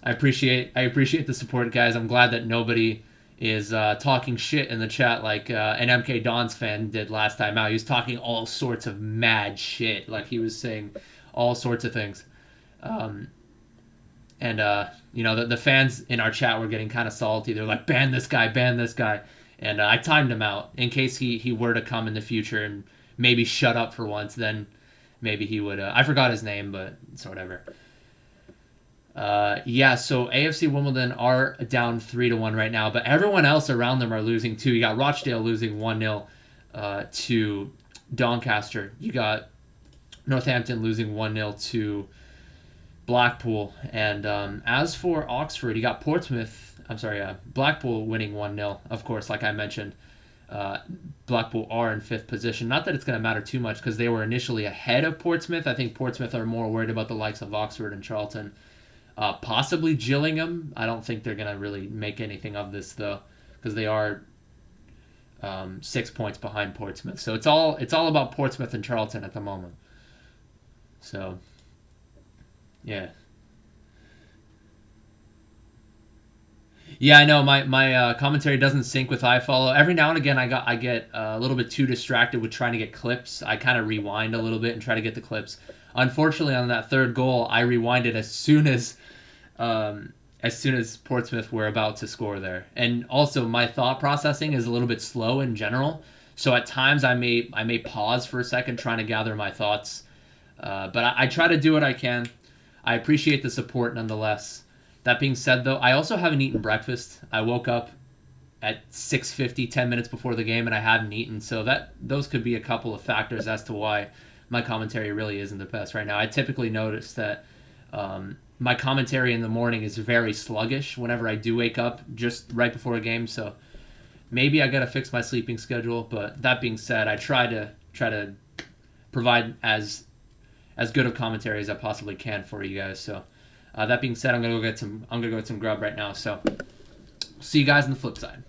I appreciate the support, guys. I'm glad that nobody is talking shit in the chat like an MK Dons fan did last time out. He was talking all sorts of mad shit. Like, he was saying all sorts of things. You know, the fans in our chat were getting kind of salty. They're like, ban this guy, ban this guy. And I timed him out in case he were to come in the future and maybe shut up for once. Then maybe he would. I forgot his name, but it's whatever. Yeah, so AFC Wimbledon are down 3-1 right now, but everyone else around them are losing too. You got Rochdale losing 1-0 to Doncaster. You got Northampton losing 1-0 to Blackpool. And as for Oxford, you got Blackpool winning 1-0, of course, like I mentioned. Blackpool are in 5th position. Not that it's going to matter too much because they were initially ahead of Portsmouth. I think Portsmouth are more worried about the likes of Oxford and Charlton. Possibly Gillingham. I don't think they're going to really make anything of this, though, because they are 6 points behind Portsmouth. So it's all about Portsmouth and Charlton at the moment. So, yeah. Yeah, I know my commentary doesn't sync with iFollow. Every now and again, I get a little bit too distracted with trying to get clips. I kind of rewind a little bit and try to get the clips. Unfortunately, on that third goal, I rewinded as soon as Portsmouth were about to score there. And also, my thought processing is a little bit slow in general. So at times, I may pause for a second trying to gather my thoughts. But I try to do what I can. I appreciate the support nonetheless. That being said, though, I also haven't eaten breakfast. I woke up at 6:50, 10 minutes before the game, and I hadn't eaten. So those could be a couple of factors as to why my commentary really isn't the best right now. I typically notice that my commentary in the morning is very sluggish whenever I do wake up just right before a game. So maybe I got to fix my sleeping schedule. But that being said, I try to provide as good of commentary as I possibly can for you guys. So that being said, I'm gonna go get some grub right now. So see you guys on the flip side.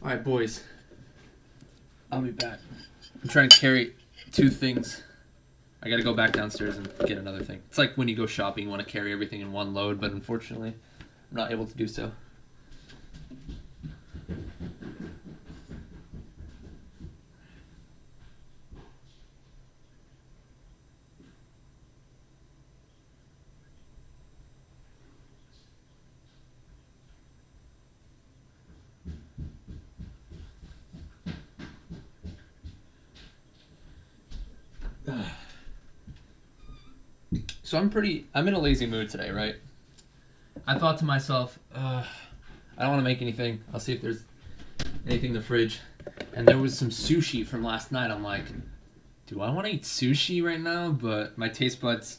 Alright, boys. I'll be back. I'm trying to carry 2 things. I gotta go back downstairs and get another thing. It's like when you go shopping, you want to carry everything in one load, but unfortunately, I'm not able to do so. So I'm in a lazy mood today, right? I thought to myself, I don't want to make anything. I'll see if there's anything in the fridge. And there was some sushi from last night. I'm like, do I want to eat sushi right now? But my taste buds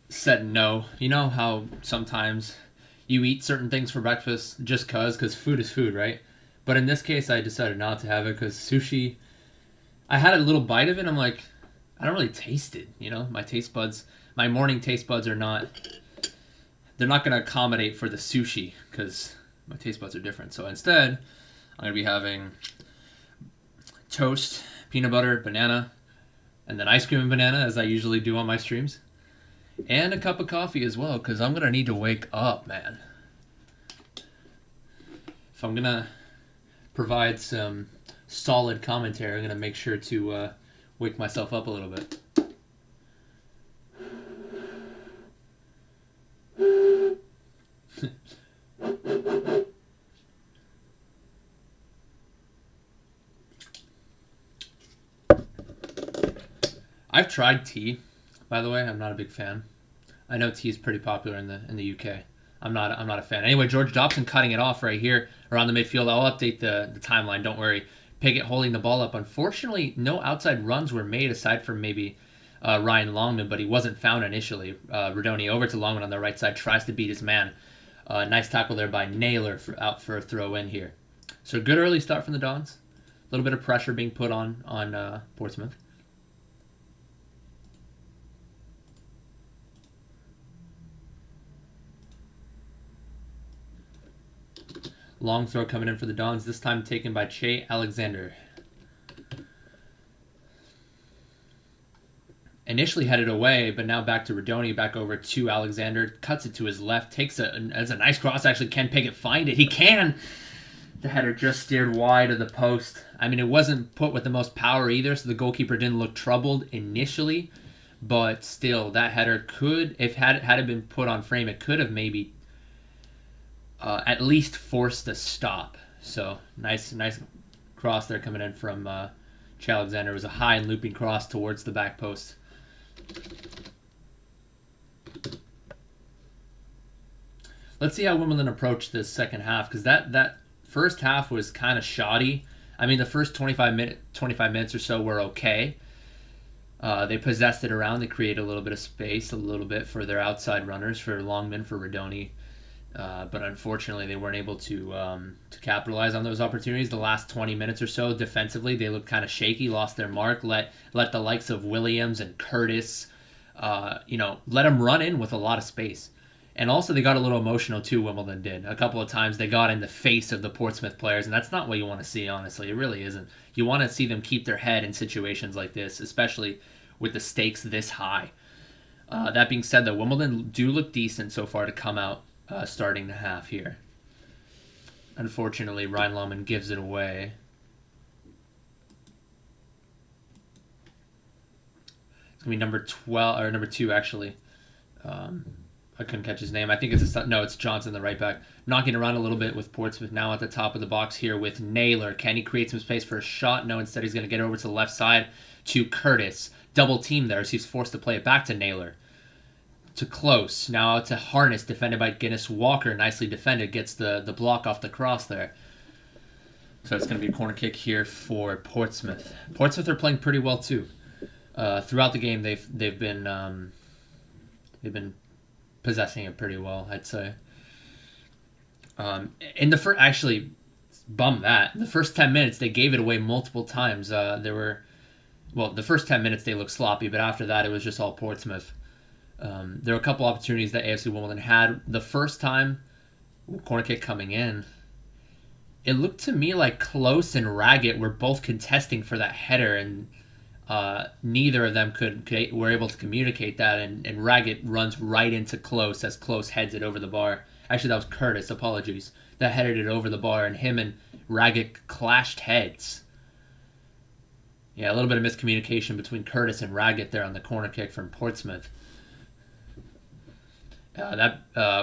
said no. You know how sometimes you eat certain things for breakfast just because food is food, right? But in this case, I decided not to have it because sushi, I had a little bite of it. I'm like, I don't really taste it, you know? My morning taste buds they're not going to accommodate for the sushi because my taste buds are different. So instead, I'm going to be having toast, peanut butter, banana, and then ice cream and banana as I usually do on my streams. And a cup of coffee as well because I'm going to need to wake up, man. If I'm going to provide some solid commentary, I'm going to make sure to wake myself up a little bit. I've tried tea, by the way. I'm not a big fan. I know tea is pretty popular in the UK. I'm not a fan. Anyway, George Dobson cutting it off right here around the midfield. I'll update the timeline. Don't worry. Pickett holding the ball up. Unfortunately, no outside runs were made aside from maybe Ryan Longman, but he wasn't found initially. Rodoni over to Longman on the right side, tries to beat his man. Nice tackle there by Naylor out for a throw in here. So good early start from the Dons. A little bit of pressure being put on Portsmouth. Long throw coming in for the Dons, this time taken by Che Alexander. Initially headed away, but now back to Rodoni, back over to Alexander. Cuts it to his left, that's a nice cross actually. Can Pickett find it? He can! The header just steered wide of the post. I mean, it wasn't put with the most power either, so the goalkeeper didn't look troubled initially. But still, that header could, if had it been put on frame, it could have maybe at least forced a stop. So nice cross there coming in from Che Alexander. It was a high and looping cross towards the back post. Let's see how Wimbledon approached this second half, because that first half was kind of shoddy. I mean, the first 25 minutes or so were okay. They possessed it around. They created a little bit of space, a little bit for their outside runners, for Longman, for Rodoni. But unfortunately, they weren't able to capitalize on those opportunities. The last 20 minutes or so, defensively, they looked kind of shaky, lost their mark, let the likes of Williams and Curtis, let them run in with a lot of space. And also, they got a little emotional, too, Wimbledon did. A couple of times, they got in the face of the Portsmouth players, and that's not what you want to see, honestly. It really isn't. You want to see them keep their head in situations like this, especially with the stakes this high. That being said, though, Wimbledon do look decent so far to come out starting the half here. Unfortunately, Ryan Longman gives it away. It's going to be number 12, or number 2, actually. I couldn't catch his name. I think it's Johnson, the right back. Knocking around a little bit with Portsmouth now at the top of the box here with Naylor. Can he create some space for a shot? No, instead he's going to get over to the left side to Curtis. Double team there, so he's forced to play it back to Naylor. To Close. Now out to Harness, defended by Guinness Walker. Nicely defended. Gets the block off the cross there. So it's going to be a corner kick here for Portsmouth. Portsmouth are playing pretty well too. Throughout the game, they've been possessing it pretty well, I'd say. In the first, actually, bum that. In the first 10 minutes, they gave it away multiple times. The first 10 minutes they looked sloppy, but after that, it was just all Portsmouth. There were a couple opportunities that AFC Wimbledon had. The first time Corner kick coming in. It looked to me like Close and Raggett were both contesting for that header, and neither of them were able to communicate that, and Raggett runs right into Close as Close heads it over the bar. Actually, that was Curtis, apologies. That headed it over the bar, and him and Raggett clashed heads. Yeah, a little bit of miscommunication between Curtis and Raggett there on the corner kick from Portsmouth. What I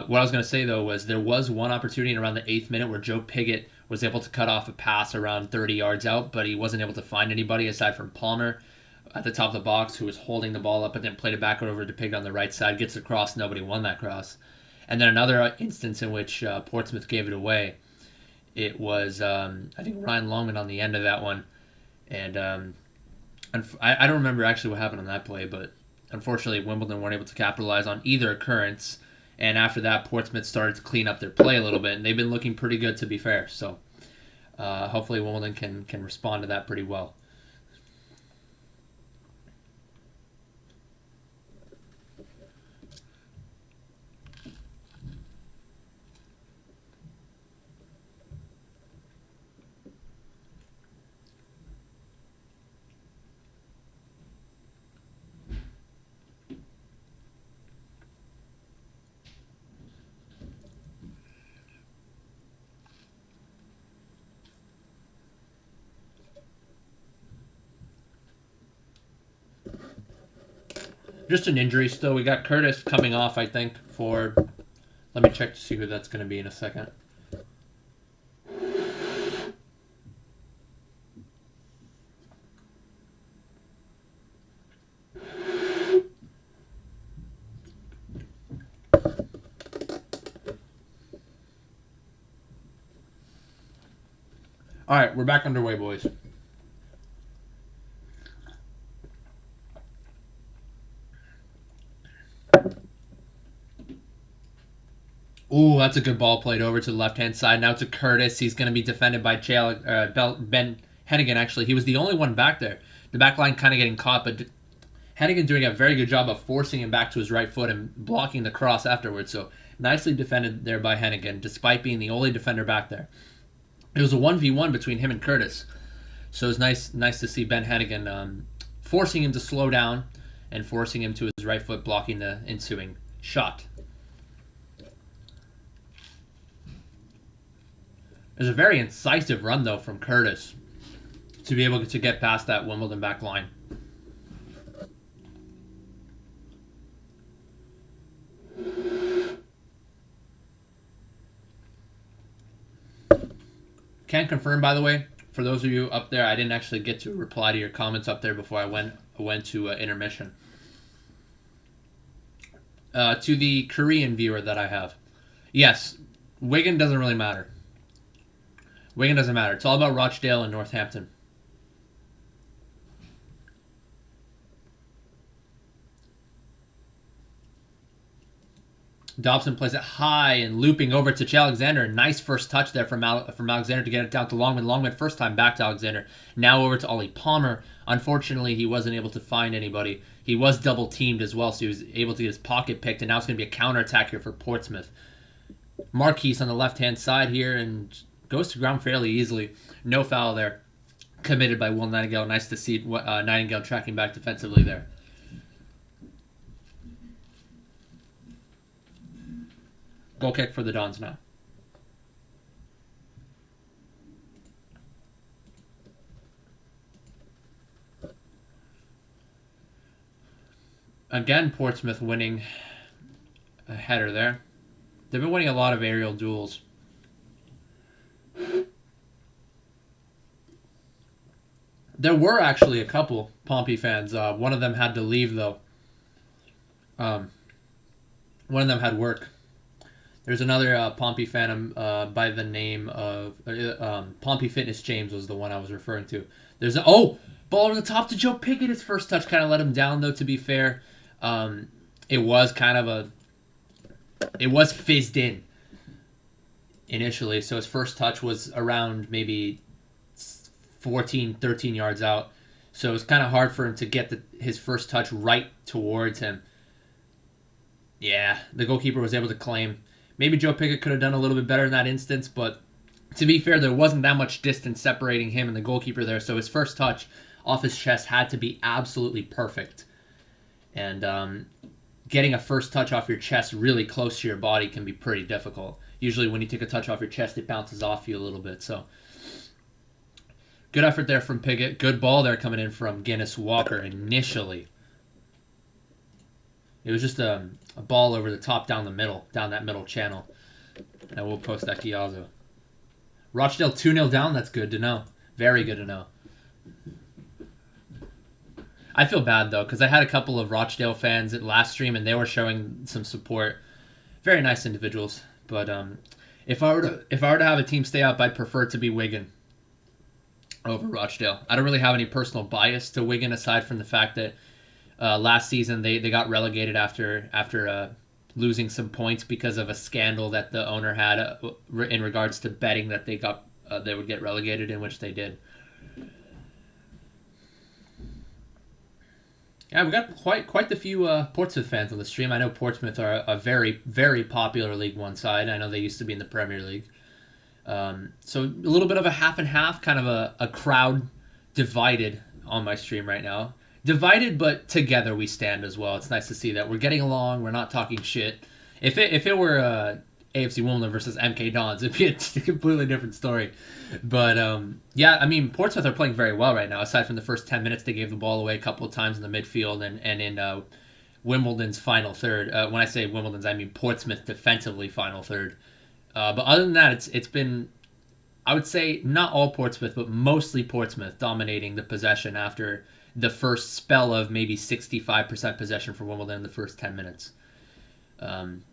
was going to say, though, was there was one opportunity in around the 8th minute where Joe Pigott was able to cut off a pass around 30 yards out, but he wasn't able to find anybody aside from Palmer at the top of the box, who was holding the ball up and then played it back over to Pigott on the right side, gets the cross, nobody won that cross. And then another instance in which Portsmouth gave it away. It was, I think, Ryan Longman on the end of that one. And I don't remember actually what happened on that play, but unfortunately Wimbledon weren't able to capitalize on either occurrence. And after that, Portsmouth started to clean up their play a little bit, and they've been looking pretty good, to be fair. So hopefully Wimbledon can respond to that pretty well. Just an injury still. We got Curtis coming off, I think, for... Let me check to see who that's going to be in a second. All right, we're back underway, boys. Ooh, that's a good ball played over to the left-hand side. Now to Curtis. He's going to be defended by Ben Hennigan, actually. He was the only one back there. The back line kind of getting caught, but Hennigan doing a very good job of forcing him back to his right foot and blocking the cross afterwards. So nicely defended there by Hennigan, despite being the only defender back there. It was a 1v1 between him and Curtis. So it was nice to see Ben Hennigan forcing him to slow down and forcing him to his right foot, blocking the ensuing shot. It was a very incisive run, though, from Curtis to be able to get past that Wimbledon back line. Can confirm, by the way, for those of you up there, I didn't actually get to reply to your comments up there before I went to intermission. To the Korean viewer that I have. Yes, Wigan doesn't really matter. Wigan doesn't matter. It's all about Rochdale and Northampton. Dobson plays it high and looping over to Alexander. Nice first touch there from Alexander to get it down to Longman. Longman first time back to Alexander. Now over to Ollie Palmer. Unfortunately, he wasn't able to find anybody. He was double teamed as well, so he was able to get his pocket picked, and now it's going to be a counterattack here for Portsmouth. Marquise on the left-hand side here and goes to ground fairly easily. No foul there committed by Will Nightingale. Nice to see Nightingale tracking back defensively there. Goal kick for the Dons now. Again, Portsmouth winning a header there. They've been winning a lot of aerial duels. There were actually a couple Pompey fans. One of them had to leave, though. One of them had work. There's another Pompey fan by the name of Pompey Fitness James was the one I was referring to. There's ball over the top to Joe Pigott. His first touch kind of let him down, though, to be fair. It was fizzed in initially, so his first touch was around maybe 14, 13 yards out. So it was kind of hard for him to get his first touch right towards him. Yeah, the goalkeeper was able to claim. Maybe Joe Pickett could have done a little bit better in that instance, but to be fair, there wasn't that much distance separating him and the goalkeeper there, so his first touch off his chest had to be absolutely perfect. And getting a first touch off your chest really close to your body can be pretty difficult. Usually when you take a touch off your chest, it bounces off you a little bit. So good effort there from Pickett. Good ball there coming in from Guinness Walker initially. It was just a ball over the top down the middle, down that middle channel. And we'll post that Giazzo. Rochdale 2-0 down. That's good to know. Very good to know. I feel bad, though, because I had a couple of Rochdale fans at last stream, and they were showing some support. Very nice individuals. But if I were to have a team stay up, I'd prefer it to be Wigan over Rochdale. I don't really have any personal bias to Wigan, aside from the fact that last season they got relegated after losing some points because of a scandal that the owner had in regards to betting that they would get relegated, in which they did. Yeah, we got quite the few Portsmouth fans on the stream. I know Portsmouth are a very, very popular League One side. I know they used to be in the Premier League. So a little bit of a half and half, kind of a crowd divided on my stream right now. Divided, but together we stand as well. It's nice to see that we're getting along. We're not talking shit. If it were AFC Wimbledon versus MK Dons, it'd be a completely different story. But yeah, I mean, Portsmouth are playing very well right now. Aside from the first 10 minutes, they gave the ball away a couple of times in the midfield and in Wimbledon's final third. When I say Wimbledon's, I mean Portsmouth defensively final third. But other than that, it's been, I would say, not all Portsmouth, but mostly Portsmouth dominating the possession after the first spell of maybe 65% possession for Wimbledon in the first 10 minutes. And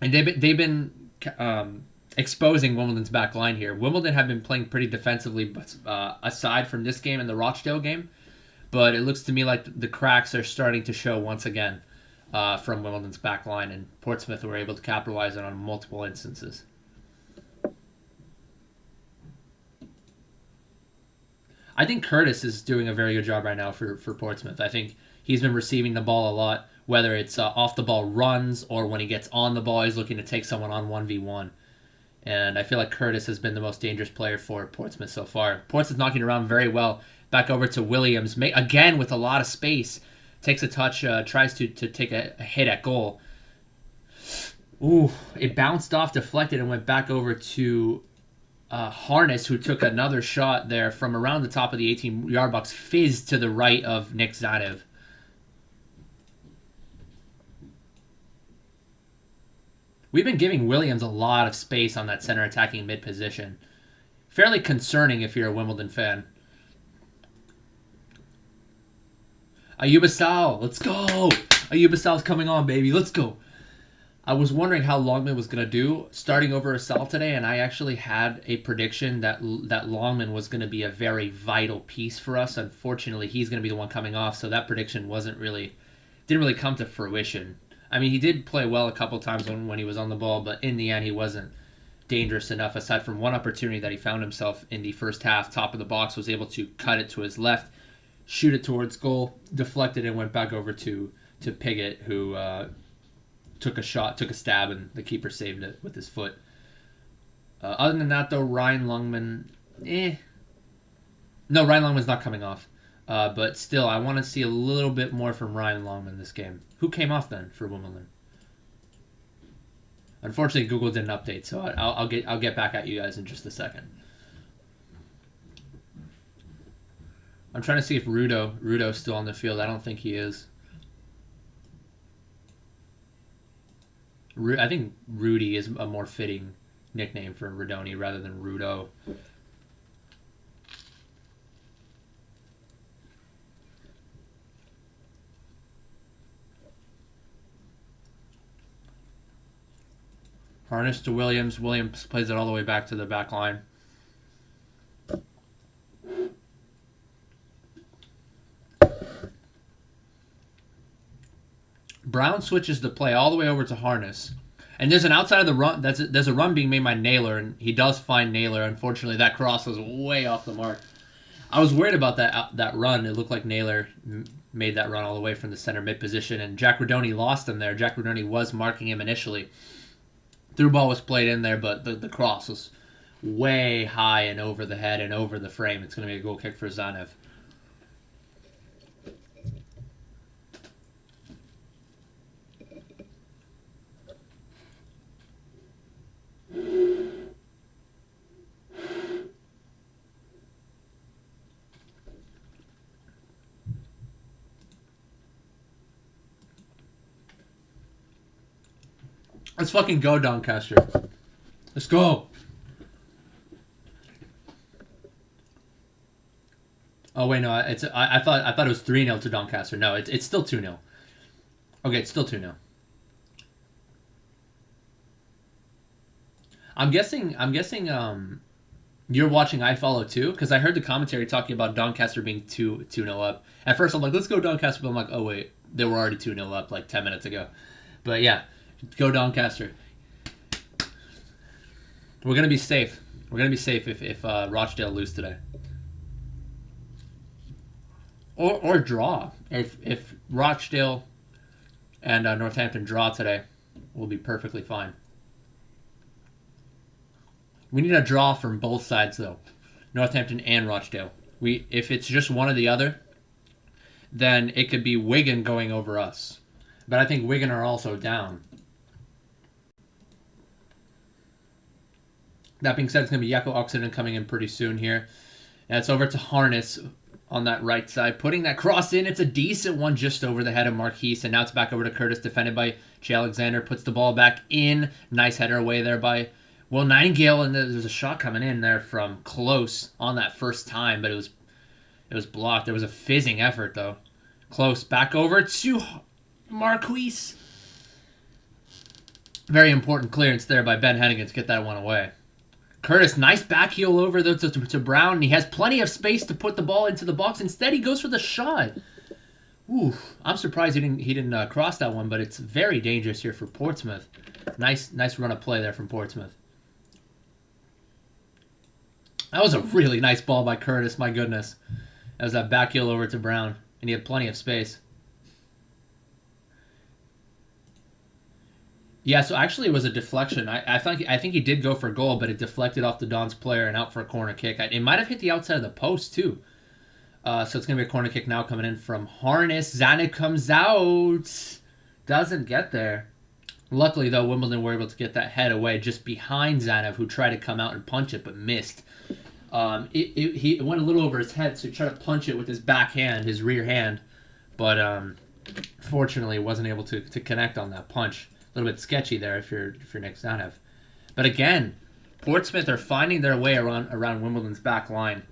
they've been exposing Wimbledon's back line here. Wimbledon have been playing pretty defensively, aside from this game and the Rochdale game. But it looks to me like the cracks are starting to show once again from Wimbledon's back line, and Portsmouth were able to capitalize on multiple instances. I think Curtis is doing a very good job right now for Portsmouth. I think he's been receiving the ball a lot, whether it's off-the-ball runs or when he gets on the ball, he's looking to take someone on 1v1. And I feel like Curtis has been the most dangerous player for Portsmouth so far. Portsmouth knocking around very well. Back over to Williams, again with a lot of space. Takes a touch, tries to take a hit at goal. Ooh, it bounced off, deflected, and went back over to Harness, who took another shot there from around the top of the 18-yard box, fizzed to the right of Nick Zanev. We've been giving Williams a lot of space on that center attacking mid position. Fairly concerning if you're a Wimbledon fan. Ayuba Sal, let's go! Ayuba Sal's coming on, baby, let's go! I was wondering how Longman was going to do starting over Asal today, and I actually had a prediction that Longman was going to be a very vital piece for us. Unfortunately, he's going to be the one coming off, so that prediction didn't really come to fruition. I mean, he did play well a couple times when he was on the ball, but in the end, he wasn't dangerous enough. Aside from one opportunity that he found himself in the first half, top of the box, was able to cut it to his left, shoot it towards goal, deflected, and went back over to Piggott, who took a stab, and the keeper saved it with his foot. Other than that, though, Ryan Longman, No, Ryan Longman's not coming off. But still, I want to see a little bit more from Ryan Longman this game. Who came off then for Wimbledon? Unfortunately, Google didn't update, so I'll get back at you guys in just a second. I'm trying to see if Rudo's still on the field. I don't think he is. I think Rudy is a more fitting nickname for Rodoni rather than Rudo. Harness to Williams. Williams plays it all the way back to the back line. Brown switches the play all the way over to Harness. And there's an outside of the run. There's a run being made by Naylor, and he does find Naylor. Unfortunately, that cross was way off the mark. I was worried about that run. It looked like Naylor made that run all the way from the center mid position, and Jack Rodoni lost him there. Jack Rodoni was marking him initially Through ball was played in there, but the cross was way high and over the head and over the frame. It's going to be a goal kick for Zanev. Let's fucking go, Doncaster. Let's go. Oh wait, no, I thought it was 3-0 to Doncaster. No, it's still 2-0. Okay, it's still 2-0. I'm guessing you're watching I Follow too, because I heard the commentary talking about Doncaster being 2-0 up. At first I'm like, let's go Doncaster, but I'm like, oh wait, they were already 2-0 up like 10 minutes ago. But yeah, go Doncaster. We're gonna be safe. We're gonna be safe if Rochdale lose today. Or draw. If Rochdale and Northampton draw today, we'll be perfectly fine. We need a draw from both sides though, Northampton and Rochdale. If it's just one or the other, then it could be Wigan going over us. But I think Wigan are also down. That being said, it's going to be Jakob Oxenden coming in pretty soon here. And it's over to Harness on that right side. Putting that cross in. It's a decent one just over the head of Marquise. And now it's back over to Curtis, defended by J. Alexander. Puts the ball back in. Nice header away there by Will Nightingale. And there's a shot coming in there from close on that first time. But it was blocked. There was a fizzing effort, though. Close. Back over to Marquise. Very important clearance there by Ben Hennigan to get that one away. Curtis, nice back heel over to Brown. And he has plenty of space to put the ball into the box. Instead, he goes for the shot. Ooh, I'm surprised he didn't cross that one, but it's very dangerous here for Portsmouth. Nice run of play there from Portsmouth. That was a really nice ball by Curtis, my goodness. That was that back heel over to Brown, and he had plenty of space. Yeah, so actually it was a deflection. I think he did go for a goal, but it deflected off the Dons player and out for a corner kick. It might have hit the outside of the post, too. So it's going to be a corner kick now coming in from Harness. Zanev comes out. Doesn't get there. Luckily, though, Wimbledon were able to get that head away just behind Zanev, who tried to come out and punch it, but missed. He went a little over his head, so he tried to punch it with his backhand, his rear hand. But fortunately, wasn't able to connect on that punch. A little bit sketchy there if you're Nick Zanev. But again, Portsmouth are finding their way around Wimbledon's back line,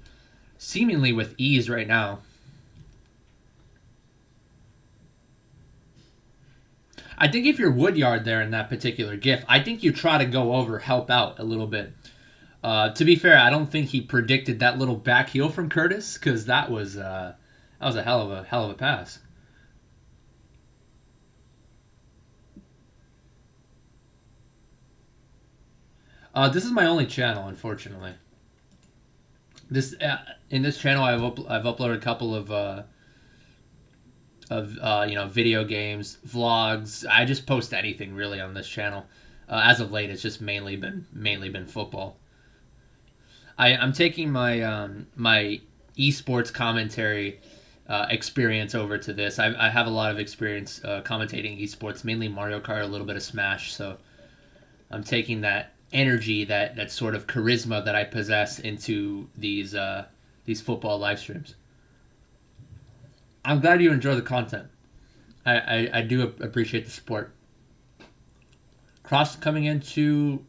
seemingly with ease right now. I think if you're Woodyard there in that particular gif, I think you try to go over, help out a little bit. To be fair, I don't think he predicted that little back heel from Curtis, because that was a hell of a pass. This is my only channel, unfortunately. In this channel, I've uploaded a couple of video games, vlogs. I just post anything really on this channel. As of late, it's just mainly been football. I'm taking my my esports commentary experience over to this. I have a lot of experience commentating esports, mainly Mario Kart, a little bit of Smash. So I'm taking that energy, that sort of charisma that I possess into these football live streams. I'm glad you enjoy the content. I do appreciate the support. Cross coming into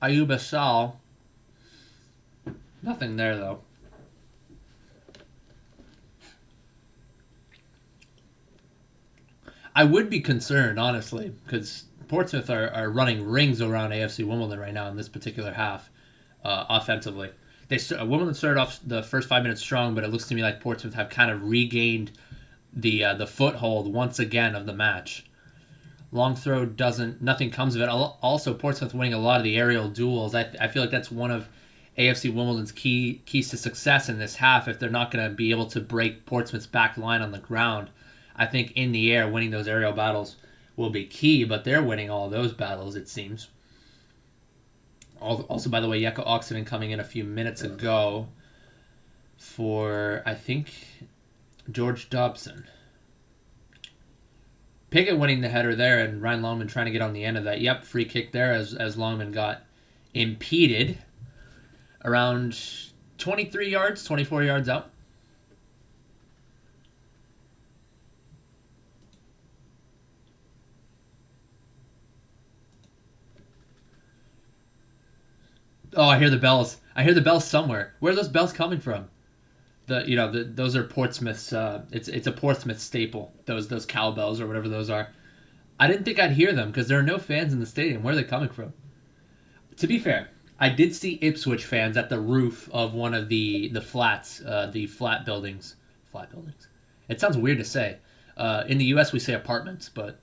Ayub Assal. Nothing there though. I would be concerned, honestly, because Portsmouth are running rings around AFC Wimbledon right now in this particular half, offensively. Wimbledon started off the first 5 minutes strong, but it looks to me like Portsmouth have kind of regained the foothold once again of the match. Long throw nothing comes of it. Also, Portsmouth winning a lot of the aerial duels. I feel like that's one of AFC Wimbledon's keys to success in this half. If they're not going to be able to break Portsmouth's back line on the ground, I think in the air winning those aerial battles will be key, but they're winning all those battles, it seems. Also, by the way, Jekka Oxenden coming in a few minutes ago for, I think, George Dobson. Pickett winning the header there, and Ryan Longman trying to get on the end of that. Yep, free kick there as Longman got impeded around 23 yards, 24 yards out. Oh, I hear the bells. I hear the bells somewhere. Where are those bells coming from? Those are Portsmouth's. It's a Portsmouth staple. Those cowbells or whatever those are. I didn't think I'd hear them because there are no fans in the stadium. Where are they coming from? To be fair, I did see Ipswich fans at the roof of one of the flats, the flat buildings. Flat buildings. It sounds weird to say. In the U.S. we say apartments, but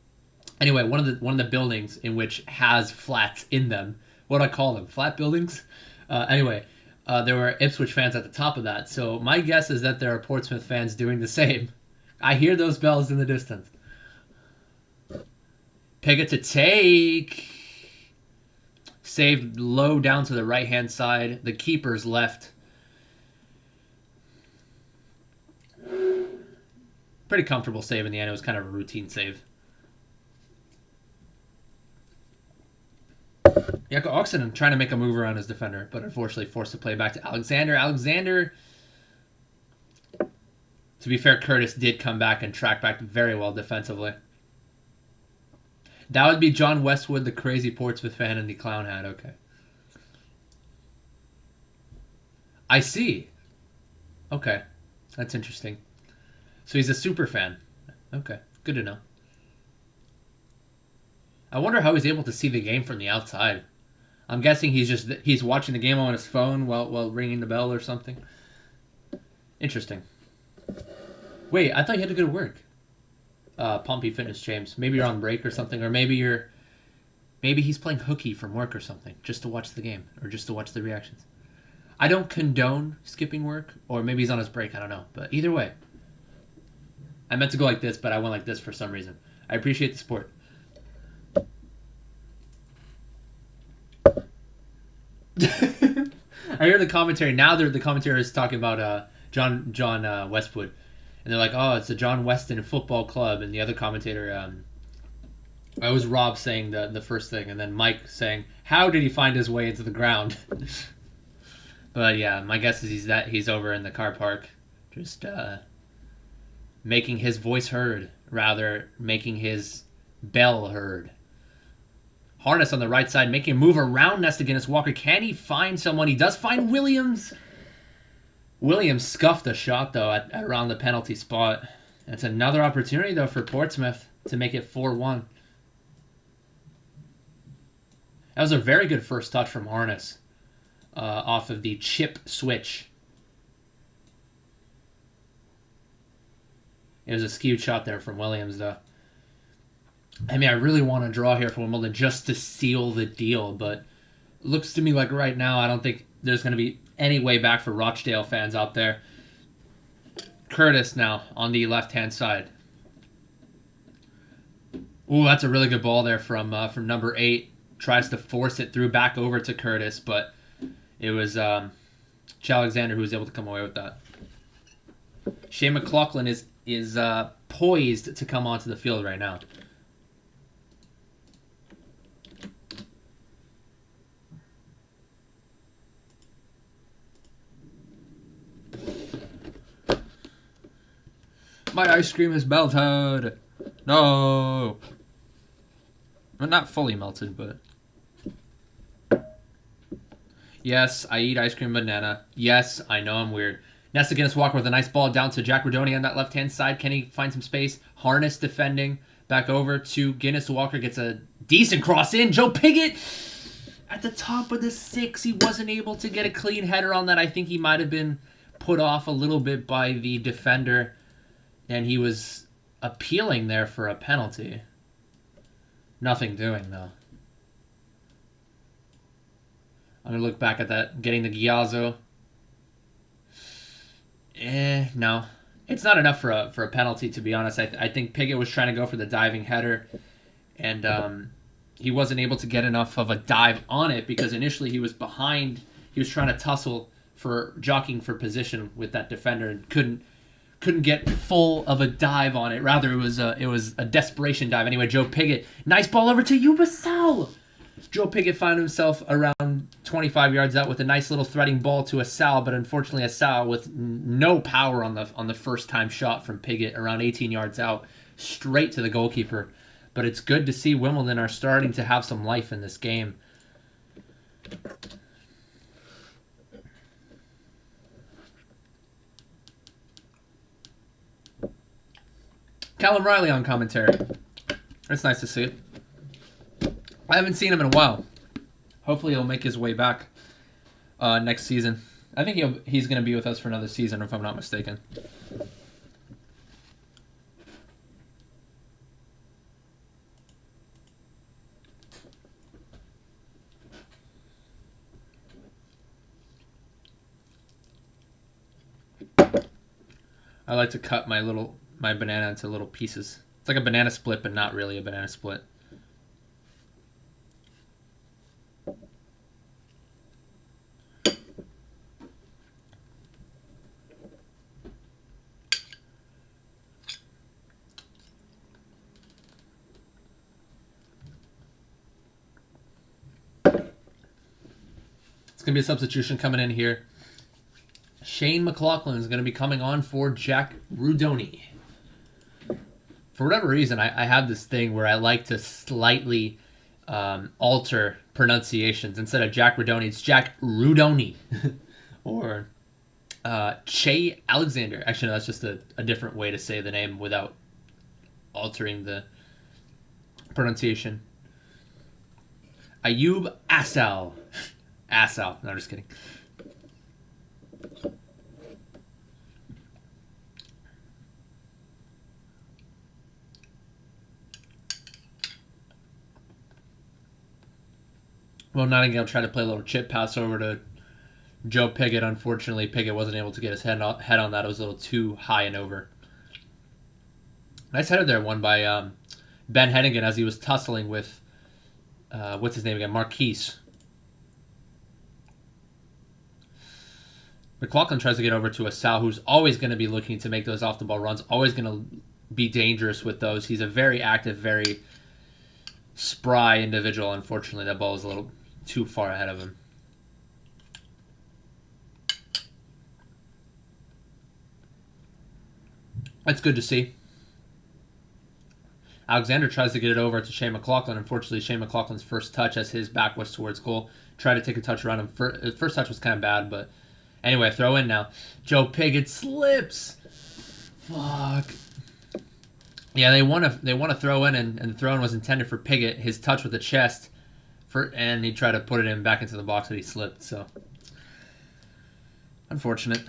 anyway, one of the buildings in which has flats in them. What do I call them? Flat buildings? Anyway, there were Ipswich fans at the top of that. So my guess is that there are Portsmouth fans doing the same. I hear those bells in the distance. Pickett to take. Saved low down to the right-hand side. The keeper's left. Pretty comfortable save in the end. It was kind of a routine save. Jekka Oxenden trying to make a move around his defender, but unfortunately forced to play back to Alexander. Alexander, to be fair, Curtis did come back and track back very well defensively. That would be John Westwood, the crazy Portsmouth fan in the clown hat. Okay. I see. Okay. That's interesting. So he's a super fan. Okay. Good to know. I wonder how he's able to see the game from the outside. I'm guessing he's watching the game on his phone while ringing the bell or something. Interesting. Wait, I thought you had to go to work. Pompey Fitness James. Maybe you're on break or something, or maybe he's playing hooky from work or something just to watch the game or just to watch the reactions. I don't condone skipping work, or maybe he's on his break. I don't know, but either way, I meant to go like this, but I went like this for some reason. I appreciate the support. I hear the commentary now. The commentary is talking about John Westwood. And they're like, oh, it's the John Weston Football Club. And the other commentator, it was Rob saying the first thing. And then Mike saying, how did he find his way into the ground? But yeah, my guess is he's over in the car park. Just making his voice heard. Rather, making his bell heard. Harness on the right side, making a move around Nesta Guinness-Walker. Can he find someone? He does find Williams. Williams scuffed a shot, though, at around the penalty spot. It's another opportunity, though, for Portsmouth to make it 4-1. That was a very good first touch from Harness off of the chip switch. It was a skewed shot there from Williams, though. I mean, I really want to draw here for Wimbledon just to seal the deal, but it looks to me like right now I don't think there's going to be any way back for Rochdale fans out there. Curtis now on the left-hand side. Ooh, that's a really good ball there from number 8. Tries to force it through back over to Curtis, but it was Alexander who was able to come away with that. Shane McLaughlin is poised to come onto the field right now. My ice cream is melted. No. Well, not fully melted, but... Yes, I eat ice cream banana. Yes, I know I'm weird. Nesta Guinness-Walker with a nice ball down to Jack Rodoni on that left-hand side. Can he find some space? Harness defending. Back over to Guinness-Walker. Gets a decent cross in. Joe Pigott at the top of the 6. He wasn't able to get a clean header on that. I think he might have been put off a little bit by the defender. And he was appealing there for a penalty. Nothing doing, though. I'm going to look back at that. Getting the Giazzo. No. It's not enough for a penalty, to be honest. I think Pickett was trying to go for the diving header. And he wasn't able to get enough of a dive on it because initially he was behind. He was trying to tussle for jockeying for position with that defender and couldn't get full of a dive on it. Rather, it was a desperation dive. Anyway, Joe Pigott, nice ball over to Ubasal. Joe Pigott found himself around 25 yards out with a nice little threading ball to Asal, but unfortunately Asal with no power on the first time shot from Pigott around 18 yards out, straight to the goalkeeper. But it's good to see Wimbledon are starting to have some life in this game. Callum Riley on commentary. It's nice to see it. I haven't seen him in a while. Hopefully he'll make his way back next season. I think he's going to be with us for another season, if I'm not mistaken. I like to cut my banana into little pieces. It's like a banana split, but not really a banana split. It's going to be a substitution coming in here. Shane McLaughlin is going to be coming on for Jack Rudoni. For whatever reason, I have this thing where I like to slightly alter pronunciations. Instead of Jack Rudoni, it's Jack Rudoni. Or Che Alexander. Actually, no, that's just a different way to say the name without altering the pronunciation. Ayub Asal. Asal. No, I'm just kidding. Well, Nottingham tried to play a little chip pass over to Joe Pigott. Unfortunately, Pigott wasn't able to get his head on that. It was a little too high and over. Nice header there, won by Ben Hennigan as he was tussling with, what's his name again? Marquise. McLaughlin tries to get over to Asal, who's always going to be looking to make those off-the-ball runs, always going to be dangerous with those. He's a very active, very spry individual. Unfortunately, that ball is a little too far ahead of him. That's good to see. Alexander tries to get it over to Shane McLaughlin. Unfortunately, Shane McLaughlin's first touch as his back was towards goal. Tried to take a touch around him. First touch was kind of bad, but anyway, throw in now. Joe Pigott slips. Fuck. Yeah, they want to throw in, and the throw in was intended for Pigott. His touch with the chest, and he tried to put it in back into the box, but he slipped. So unfortunate.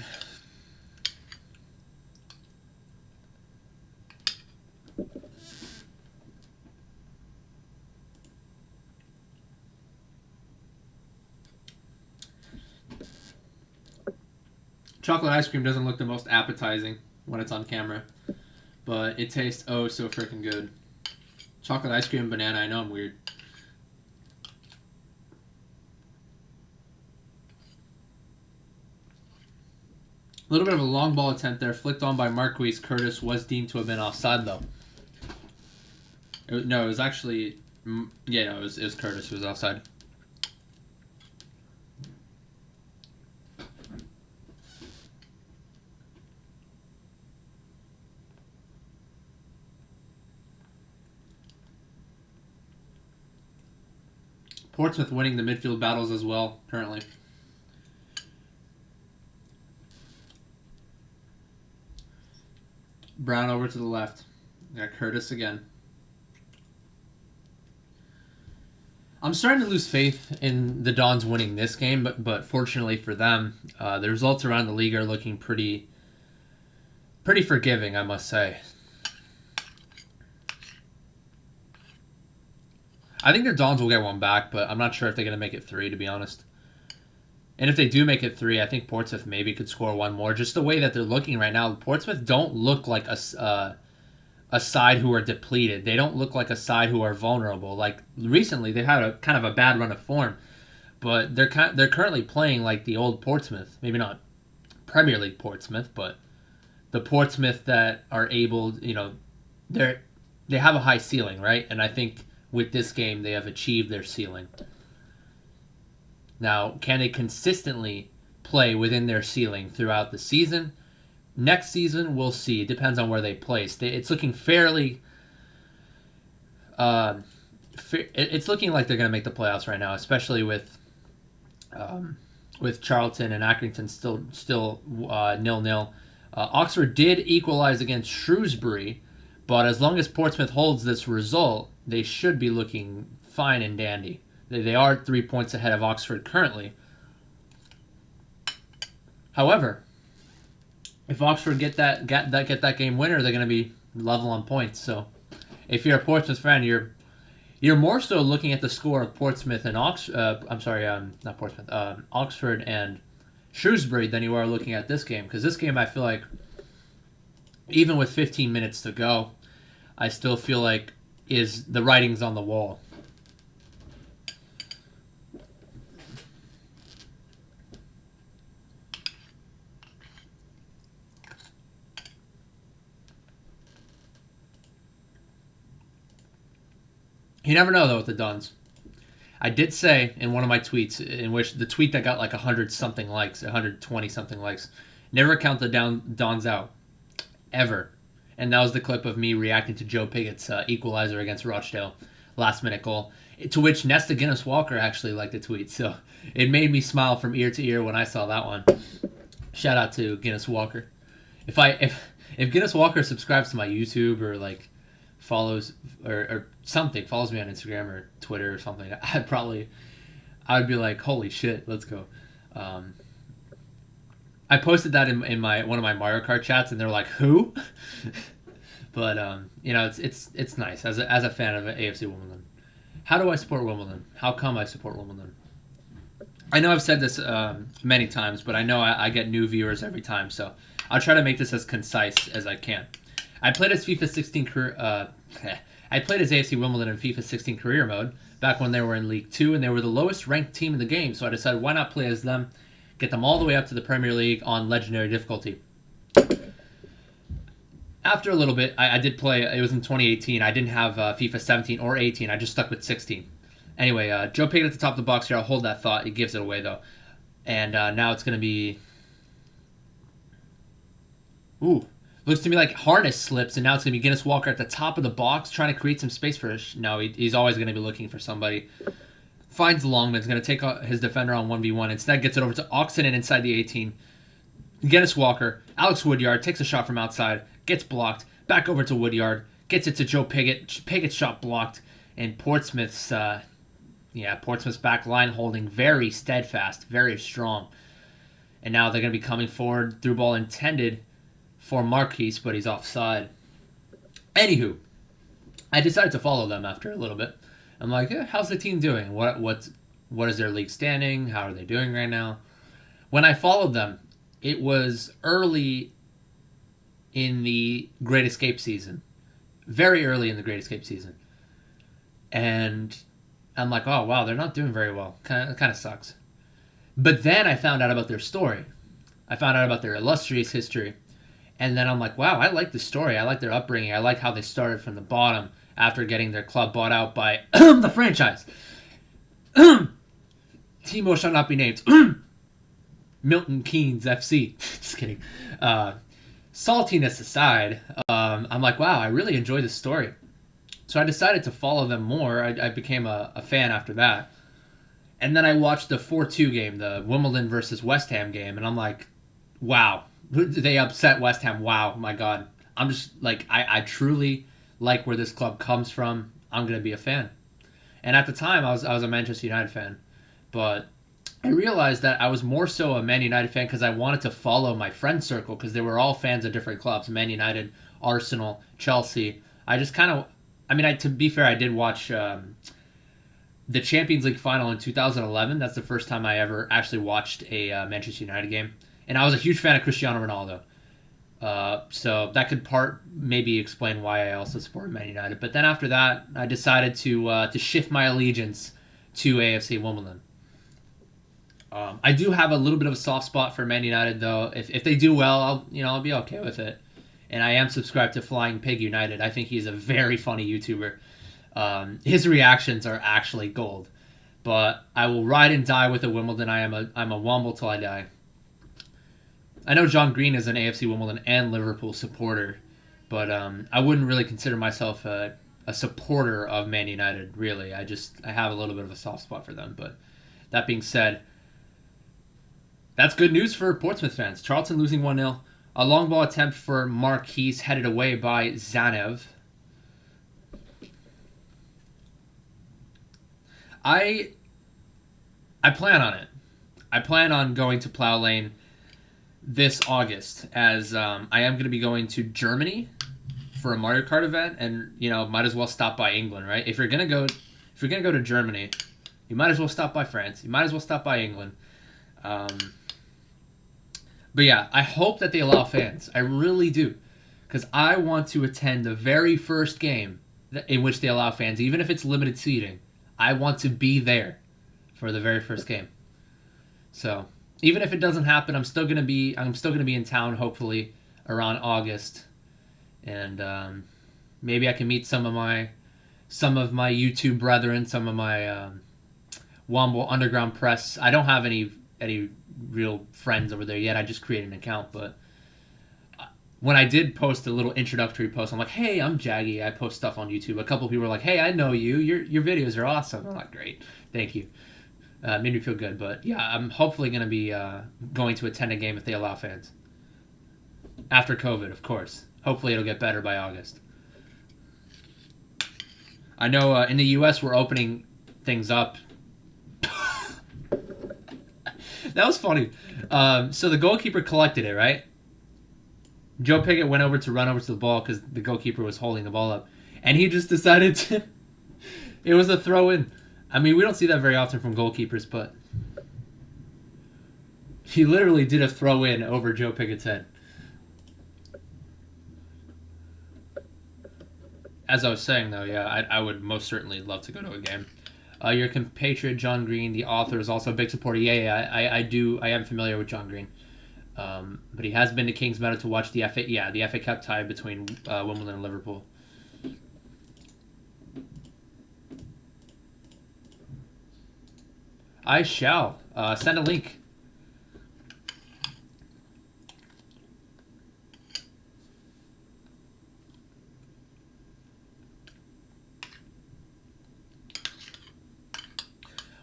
Chocolate ice cream doesn't look the most appetizing when it's on camera, but it tastes oh so freaking good. Chocolate ice cream and banana, I know I'm weird. A little bit of a long ball attempt there, flicked on by Marquise. Curtis was deemed to have been offside though. It was actually, yeah, no, it was Curtis who was offside. Portsmouth winning the midfield battles as well, currently. Brown over to the left. Got Curtis again. I'm starting to lose faith in the Dons winning this game, but fortunately for them, the results around the league are looking pretty forgiving, I must say. I think the Dons will get one back, but I'm not sure if they're going to make it 3, to be honest. And if they do make it 3, I think Portsmouth maybe could score one more. Just the way that they're looking right now, Portsmouth don't look like a a side who are depleted. They don't look like a side who are vulnerable. Like recently, they've had a kind of a bad run of form, but they're currently playing like the old Portsmouth. Maybe not Premier League Portsmouth, but the Portsmouth that are able, they have a high ceiling, right? And I think with this game they have achieved their ceiling. Now, can they consistently play within their ceiling throughout the season? Next season, we'll see. It depends on where they place. It's looking fairly. It's looking like they're going to make the playoffs right now, especially with Charlton and Accrington still 0-0. Oxford did equalize against Shrewsbury, but as long as Portsmouth holds this result, they should be looking fine and dandy. They are 3 points ahead of Oxford currently. However, if Oxford get that game winner, they're going to be level on points. So, if you're a Portsmouth fan, you're more so looking at the score of Portsmouth and not Portsmouth, Oxford and Shrewsbury than you are looking at this game. Because this game, I feel like, even with 15 minutes to go, I still feel like is the writing's on the wall. You never know, though, with the Dons. I did say in one of my tweets, in which the tweet that got like 100-something likes, 120-something likes, never count the Dons out. Ever. And that was the clip of me reacting to Joe Pigot's equalizer against Rochdale, last-minute goal, to which Nesta Guinness-Walker actually liked the tweet. So it made me smile from ear to ear when I saw that one. Shout out to Guinness-Walker. If Guinness-Walker subscribes to my YouTube or like follows or something, follows me on Instagram or Twitter or something, I'd be like, holy shit, let's go. I posted that in my one of my Mario Kart chats, and they're like, who? But it's nice as a fan of AFC Wimbledon. How do I support Wimbledon? How come I support Wimbledon? I know I've said this many times, but I know I get new viewers every time, so I'll try to make this as concise as I can. I played as FIFA 16 I played as AFC Wimbledon in FIFA 16 career mode back when they were in League 2, and they were the lowest ranked team in the game, so I decided why not play as them, get them all the way up to the Premier League on legendary difficulty. After a little bit, I did play, it was in 2018, I didn't have FIFA 17 or 18, I just stuck with 16. Anyway, Joe Pigott at the top of the box here, I'll hold that thought, he gives it away though. And now it's going to be... Ooh. Looks to me like Harness slips, and now it's going to be Guinness Walker at the top of the box, trying to create some space for No, he's always going to be looking for somebody. Finds Longman's going to take his defender on 1v1. Instead, gets it over to Oxenden inside the 18. Guinness Walker. Alex Woodyard takes a shot from outside, gets blocked. Back over to Woodyard. Gets it to Joe Pigott. Pigott's shot blocked. And Portsmouth's back line holding very steadfast, very strong. And now they're going to be coming forward. Through ball intended for Marquise, but he's offside. Anywho, I decided to follow them after a little bit. I'm like, how's the team doing? What is their league standing? How are they doing right now? When I followed them, it was early in the Great Escape season. Very early in the Great Escape season. And I'm like, oh, wow, they're not doing very well. Kind of sucks. But then I found out about their story. I found out about their illustrious history. And then I'm like, wow, I like the story. I like their upbringing. I like how they started from the bottom after getting their club bought out by the franchise. Timo shall not be named. Milton Keynes FC. Just kidding. Saltiness aside, I'm like, wow, I really enjoy this story. So I decided to follow them more. I became a fan after that. And then I watched the 4-2 game, the Wimbledon versus West Ham game, and I'm like, wow. They upset West Ham. Wow, my God. I'm just like, I truly like where this club comes from. I'm going to be a fan. And at the time, I was a Manchester United fan. But I realized that I was more so a Man United fan because I wanted to follow my friend circle because they were all fans of different clubs. Man United, Arsenal, Chelsea. I just kind of, to be fair, I did watch the Champions League final in 2011. That's the first time I ever actually watched a Manchester United game. And I was a huge fan of Cristiano Ronaldo. So that could maybe explain why I also support Man United. But then after that, I decided to shift my allegiance to AFC Wimbledon. I do have a little bit of a soft spot for Man United, though. If they do well, I'll be okay with it. And I am subscribed to Flying Pig United. I think he's a very funny YouTuber. His reactions are actually gold. But I will ride and die with a Wimbledon. I'm a Womble till I die. I know John Green is an AFC Wimbledon and Liverpool supporter, but I wouldn't really consider myself a supporter of Man United, really. I have a little bit of a soft spot for them. But that being said, that's good news for Portsmouth fans. Charlton losing 1-0. A long ball attempt for Marquise headed away by Zanev. I plan on it. I plan on going to Plough Lane this August, as I am going to be going to Germany for a Mario Kart event, and might as well stop by England, right? If you're gonna go to Germany, you might as well stop by France. You might as well stop by England. But yeah, I hope that they allow fans. I really do, because I want to attend the very first game in which they allow fans, even if it's limited seating. I want to be there for the very first game. So even if it doesn't happen, I'm still gonna be in town, hopefully around August, and maybe I can meet some of my YouTube brethren, some of my Womble Underground Press. I don't have any real friends over there yet. I just created an account, but when I did post a little introductory post, I'm like, "Hey, I'm Jaggy. I post stuff on YouTube." A couple people were like, "Hey, I know you. Your videos are awesome." I'm like, "Great, thank you." Made me feel good, but yeah, I'm hopefully going to be going to attend a game if they allow fans. After COVID, of course. Hopefully it'll get better by August. I know in the U.S. we're opening things up. That was funny. So the goalkeeper collected it, right? Joe Pickett went over to run over to the ball because the goalkeeper was holding the ball up. And he just decided to... It was a throw-in. I mean, we don't see that very often from goalkeepers, but... He literally did a throw-in over Joe Pickett's head. As I was saying, though, yeah, I would most certainly love to go to a game. Your compatriot, John Green, the author, is also a big supporter. Yeah, I am familiar with John Green. But he has been to Kings Meadow to watch the FA Cup tie between Wimbledon and Liverpool. I shall. Send a link.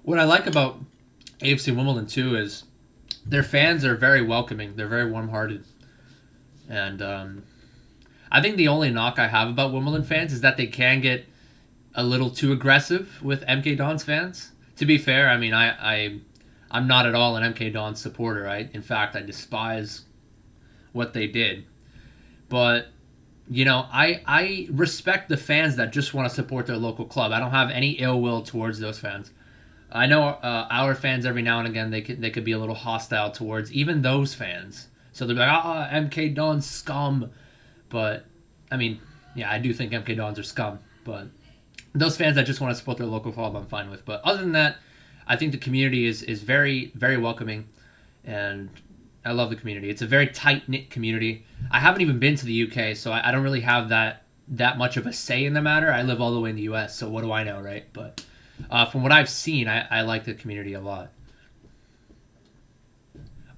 What I like about AFC Wimbledon, too, is their fans are very welcoming. They're very warm-hearted. And I think the only knock I have about Wimbledon fans is that they can get a little too aggressive with MK Dons fans. To be fair, I mean, I'm not at all an MK Dons supporter. In fact, I despise what they did. But, I respect the fans that just want to support their local club. I don't have any ill will towards those fans. I know our fans every now and again they could be a little hostile towards even those fans. So they're like, MK Dons scum. But I mean, yeah, I do think MK Dons are scum. But those fans that just want to support their local club, I'm fine with. But other than that, I think the community is very, very welcoming, and I love the community. It's a very tight knit community. I haven't even been to the UK, so I don't really have that much of a say in the matter. I live all the way in the US, so what do I know, right? But from what I've seen, I like the community a lot.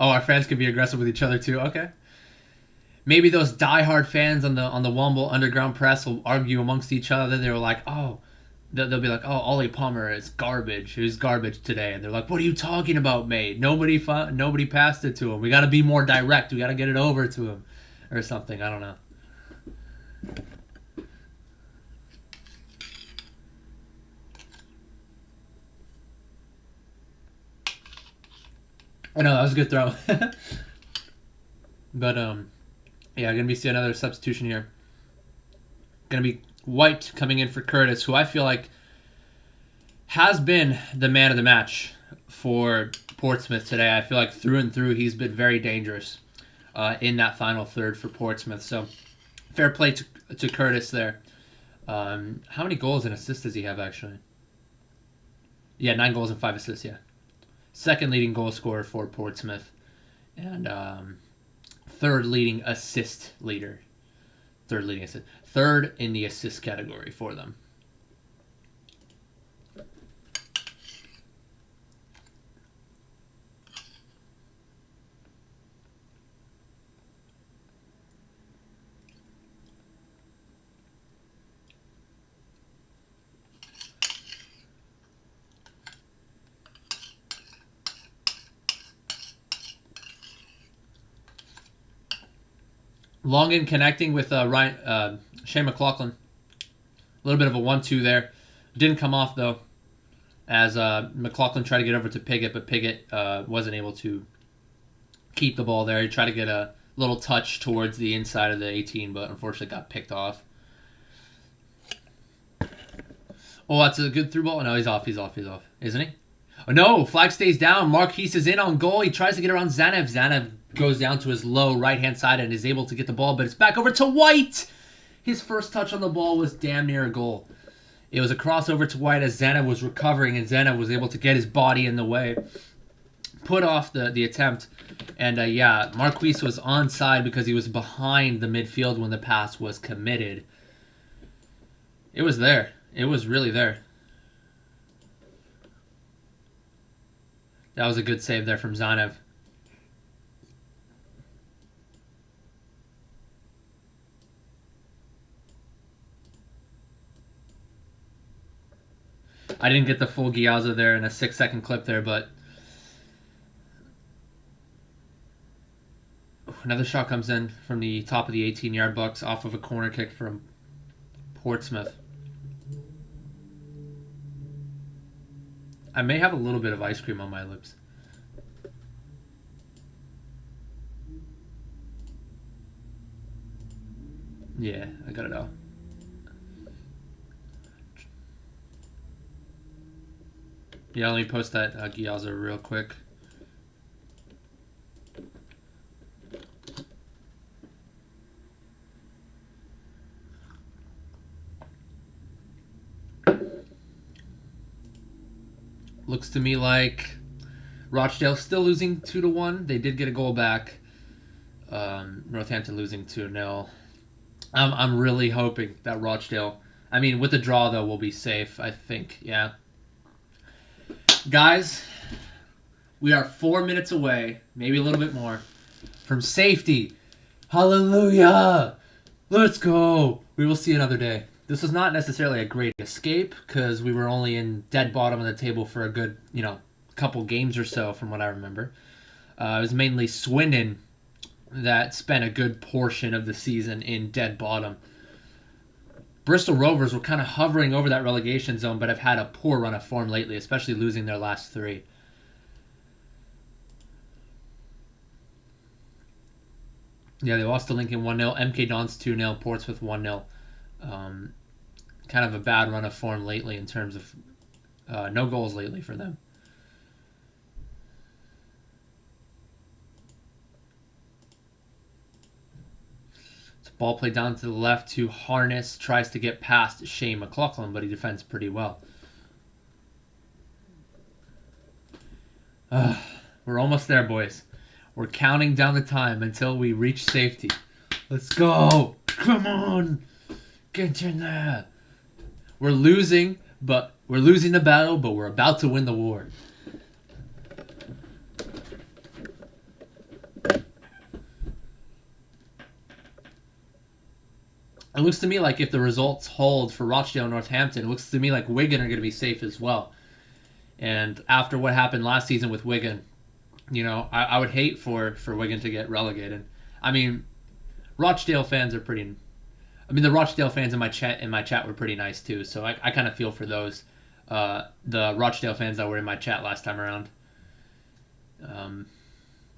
Oh, our fans can be aggressive with each other too. Okay. Maybe those diehard fans on the Womble Underground Press will argue amongst each other. They were like, they'll be like, Ollie Palmer is garbage. He was garbage today, and they're like, what are you talking about, mate? Nobody passed it to him. We got to be more direct. We got to get it over to him, or something. I don't know. I know, that was a good throw. But, yeah, going to be seeing another substitution here. Going to be White coming in for Curtis, who I feel like has been the man of the match for Portsmouth today. I feel like through and through he's been very dangerous. in that final third for Portsmouth. So fair play to Curtis there. How many goals and assists does he have, actually? Yeah, 9 goals and 5 assists, yeah. Second leading goal scorer for Portsmouth. And third leading assist leader. Third in the assist category for them. Longan connecting with Shane McLaughlin. A little bit of a 1-2 there. Didn't come off, though, as McLaughlin tried to get over to Piggott, but Piggott wasn't able to keep the ball there. He tried to get a little touch towards the inside of the 18, but unfortunately got picked off. Oh, that's a good through ball. No, he's off, isn't he? Oh, no, flag stays down. Marquise is in on goal. He tries to get around Zanev. Zanev goes down to his low right-hand side and is able to get the ball, but it's back over to White. His first touch on the ball was damn near a goal. It was a crossover to White as Zanev was recovering, and Zanev was able to get his body in the way, put off the attempt. And, yeah, Marquise was onside because he was behind the midfield when the pass was committed. It was there. It was really there. That was a good save there from Zanev. I didn't get the full Ghiazza there in a 6-second clip there, but another shot comes in from the top of the 18-yard box off of a corner kick from Portsmouth. I may have a little bit of ice cream on my lips. Yeah, I got it out. Yeah, let me post that Ghiazza real quick. Looks to me like Rochdale still losing 2-1. They did get a goal back. Northampton losing 2-0. I'm really hoping that Rochdale, I mean, with the draw, though, we'll be safe, I think. Yeah. Guys, we are 4 minutes away, maybe a little bit more, from safety. Hallelujah! Let's go! We will see another day. This was not necessarily a great escape because we were only in dead bottom of the table for a good, couple games or so from what I remember. It was mainly Swindon that spent a good portion of the season in dead bottom. Bristol Rovers were kind of hovering over that relegation zone, but have had a poor run of form lately, especially losing their last 3. Yeah, they lost to Lincoln 1-0, MK Dons 2-0, Portsmouth 1-0. Kind of a bad run of form lately in terms of no goals lately for them. Ball played down to the left to Harness. Tries to get past Shane McLaughlin, but he defends pretty well. We're almost there, boys. We're counting down the time until we reach safety. Let's go. Come on. Get in there. We're losing the battle, but we're about to win the war. It looks to me like if the results hold for Rochdale and Northampton, it looks to me like Wigan are going to be safe as well. And after what happened last season with Wigan, I would hate for Wigan to get relegated. I mean, Rochdale fans are pretty... the Rochdale fans in my chat were pretty nice too, so I kind of feel for those. The Rochdale fans that were in my chat last time around.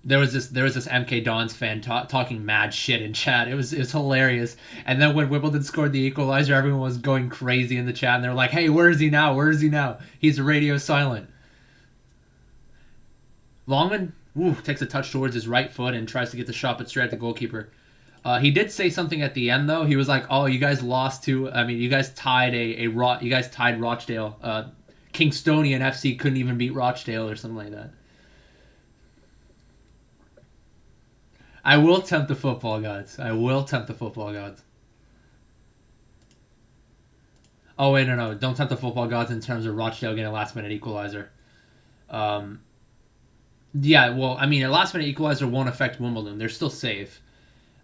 There was this MK Dons fan talking mad shit in chat. It was hilarious. And then when Wimbledon scored the equalizer, everyone was going crazy in the chat, and they were like, "Hey, where is he now? Where is he now? He's radio silent." Longman Takes a touch towards his right foot and tries to get the shot, but straight at the goalkeeper. He did say something at the end though. He was like, "Oh, you guys lost to. I mean, you guys tied you guys tied Rochdale. Kingstonian FC couldn't even beat Rochdale or something like that." I will tempt the football gods. I will tempt the football gods. Oh wait, no, don't tempt the football gods in terms of Rochdale getting a last-minute equalizer. Yeah, well, I mean, a last-minute equalizer won't affect Wimbledon. They're still safe.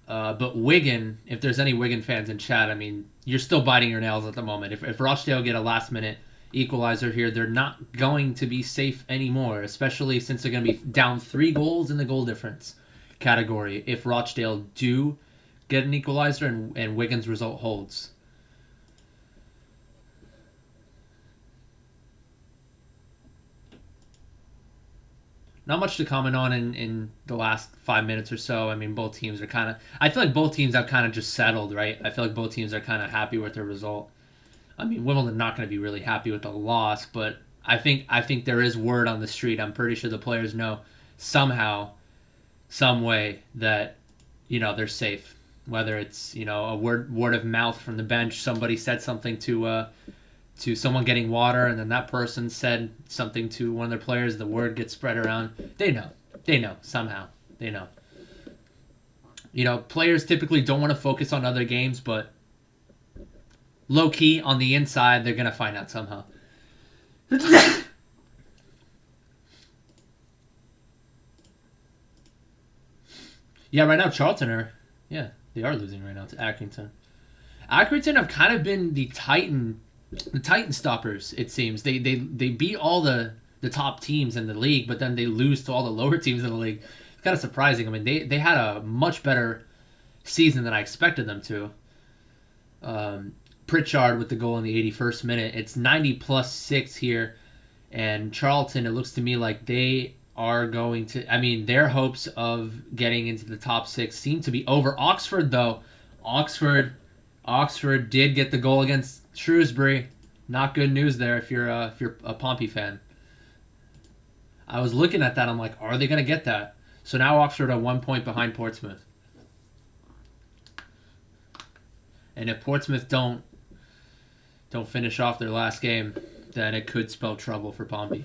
But Wigan, if there's any Wigan fans in chat, I mean, you're still biting your nails at the moment. If Rochdale get a last-minute equalizer here, they're not going to be safe anymore, especially since they're going to be down 3 goals in the goal difference category if Rochdale do get an equalizer and Wigan's result holds. Not much to comment on in the last 5 minutes or so. I mean, both teams are kind of... I feel like both teams have kind of just settled, right? I feel like both teams are kind of happy with their result. I mean, Wimbledon not going to be really happy with the loss, but I think there is word on the street. I'm pretty sure the players know somehow, some way that, they're safe. Whether it's, a word of mouth from the bench, somebody said something to someone getting water, and then that person said something to one of their players, the word gets spread around. They know somehow. They know. Players typically don't want to focus on other games, but low-key, on the inside, they're going to find out somehow. Yeah, right now Charlton they are losing right now to Accrington. Accrington have kind of been the Titan stoppers, it seems. They beat all the top teams in the league, but then they lose to all the lower teams in the league. It's kind of surprising. I mean, they had a much better season than I expected them to. Pritchard with the goal in the 81st minute. It's 90+6 here, and Charlton, it looks to me like they are going to... I mean, their hopes of getting into the top 6 seem to be over. Oxford, though. Oxford did get the goal against Shrewsbury. Not good news there if you're a Pompey fan. I was looking at that. I'm like, are they going to get that? So now Oxford are 1 point behind Portsmouth. And if Portsmouth don't finish off their last game, then it could spell trouble for Pompey.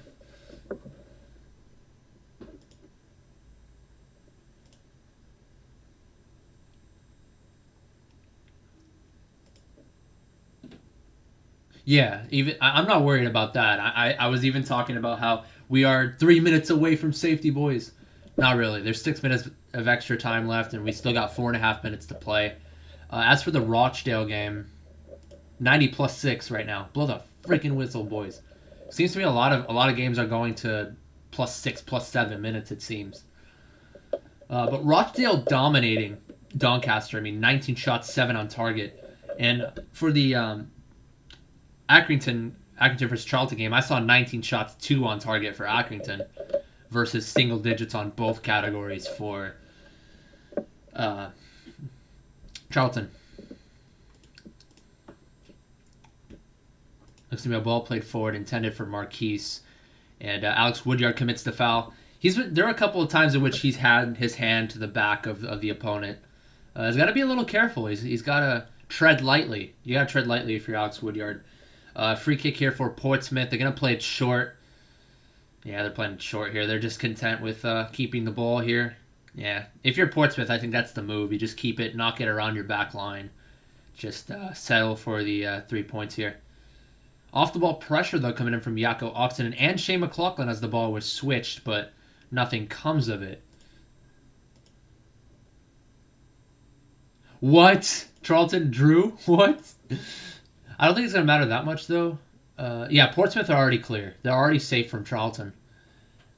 Yeah, I'm not worried about that. I was even talking about how we are 3 minutes away from safety, boys. Not really. There's 6 minutes of extra time left, and we still got 4.5 minutes to play. As for the Rochdale game, 90+6 right now. Blow the freaking whistle, boys. Seems to me a lot of games are going to +6, +7 minutes, it seems. But Rochdale dominating Doncaster. I mean, 19 shots, 7 on target. And for the Accrington versus Charlton game, I saw 19 shots, 2 on target for Accrington versus single digits on both categories for Charlton. Looks to be a ball played forward intended for Marquise, and Alex Woodyard commits the foul. There are a couple of times in which he's had his hand to the back of the opponent. He's got to be a little careful. He's got to tread lightly. You got to tread lightly if you're Alex Woodyard. Free kick here for Portsmouth. They're going to play it short. Yeah, they're playing it short here. They're just content with keeping the ball here. Yeah, if you're Portsmouth, I think that's the move. You just keep it, knock it around your back line. Just settle for the 3 points here. Off the ball pressure, though, coming in from Jaco Oxenden and Shane McLaughlin as the ball was switched, but nothing comes of it. What? Charlton drew? What? I don't think it's going to matter that much, though. Yeah, Portsmouth are already clear. They're already safe from Charlton.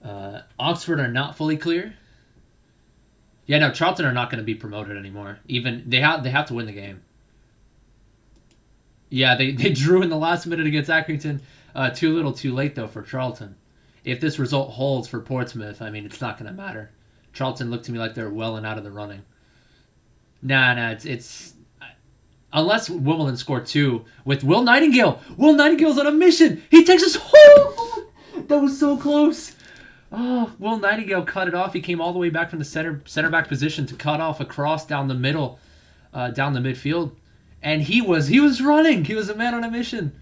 Oxford are not fully clear. Yeah, no, Charlton are not going to be promoted anymore. Even they have to win the game. Yeah, they drew in the last minute against Accrington. Too little, too late, though, for Charlton. If this result holds for Portsmouth, I mean, it's not going to matter. Charlton looked to me like they're well and out of the running. Nah, it's unless Wimbledon scored 2 with Will Nightingale. Will Nightingale's on a mission. He takes us home. That was so close. Oh, Will Nightingale cut it off. He came all the way back from the center back position to cut off a cross down the middle, down the midfield, and he was running. He was a man on a mission.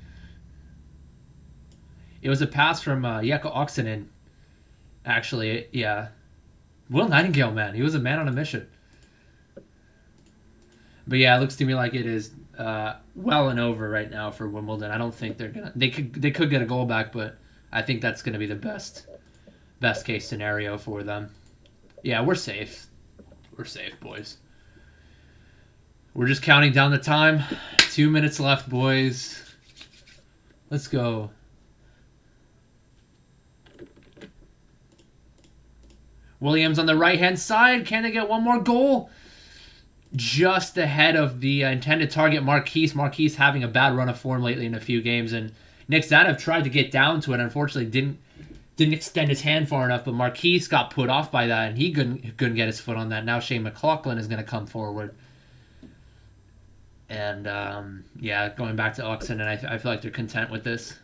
It was a pass from Jekko Oxenen. Actually, yeah. Will Nightingale, man, he was a man on a mission. But yeah, it looks to me like it is well and over right now for Wimbledon. I don't think they're gonna. They could get a goal back, but I think that's gonna be the best case scenario for them. Yeah, we're safe. We're safe, boys. We're just counting down the time. 2 minutes left, boys. Let's go. Williams on the right-hand side. Can they get one more goal? Just ahead of the intended target, Marquise. Marquise having a bad run of form lately in a few games, and Nick Zanev tried to get down to it. Unfortunately, didn't extend his hand far enough, but Marquise got put off by that, and he couldn't get his foot on that. Now Shane McLaughlin is going to come forward. And, yeah, going back to Oxen, and I feel like they're content with this.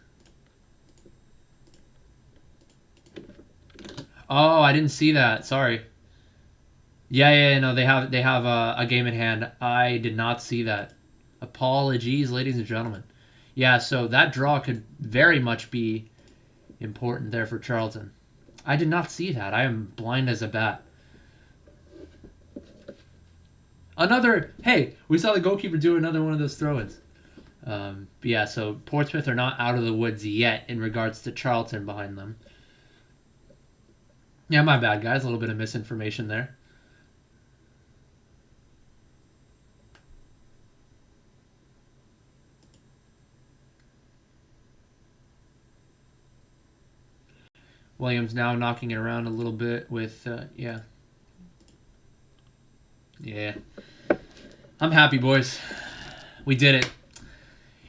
Oh, I didn't see that. Sorry. Yeah, no, they have a game in hand. I did not see that. Apologies, ladies and gentlemen. Yeah, so that draw could very much be important there for Charlton. I did not see that. I am blind as a bat. Hey, we saw the goalkeeper do another one of those throw-ins. But yeah, so Portsmouth are not out of the woods yet in regards to Charlton behind them. Yeah, my bad, guys. A little bit of misinformation there. Williams now knocking it around a little bit with, yeah. Yeah. I'm happy, boys. We did it.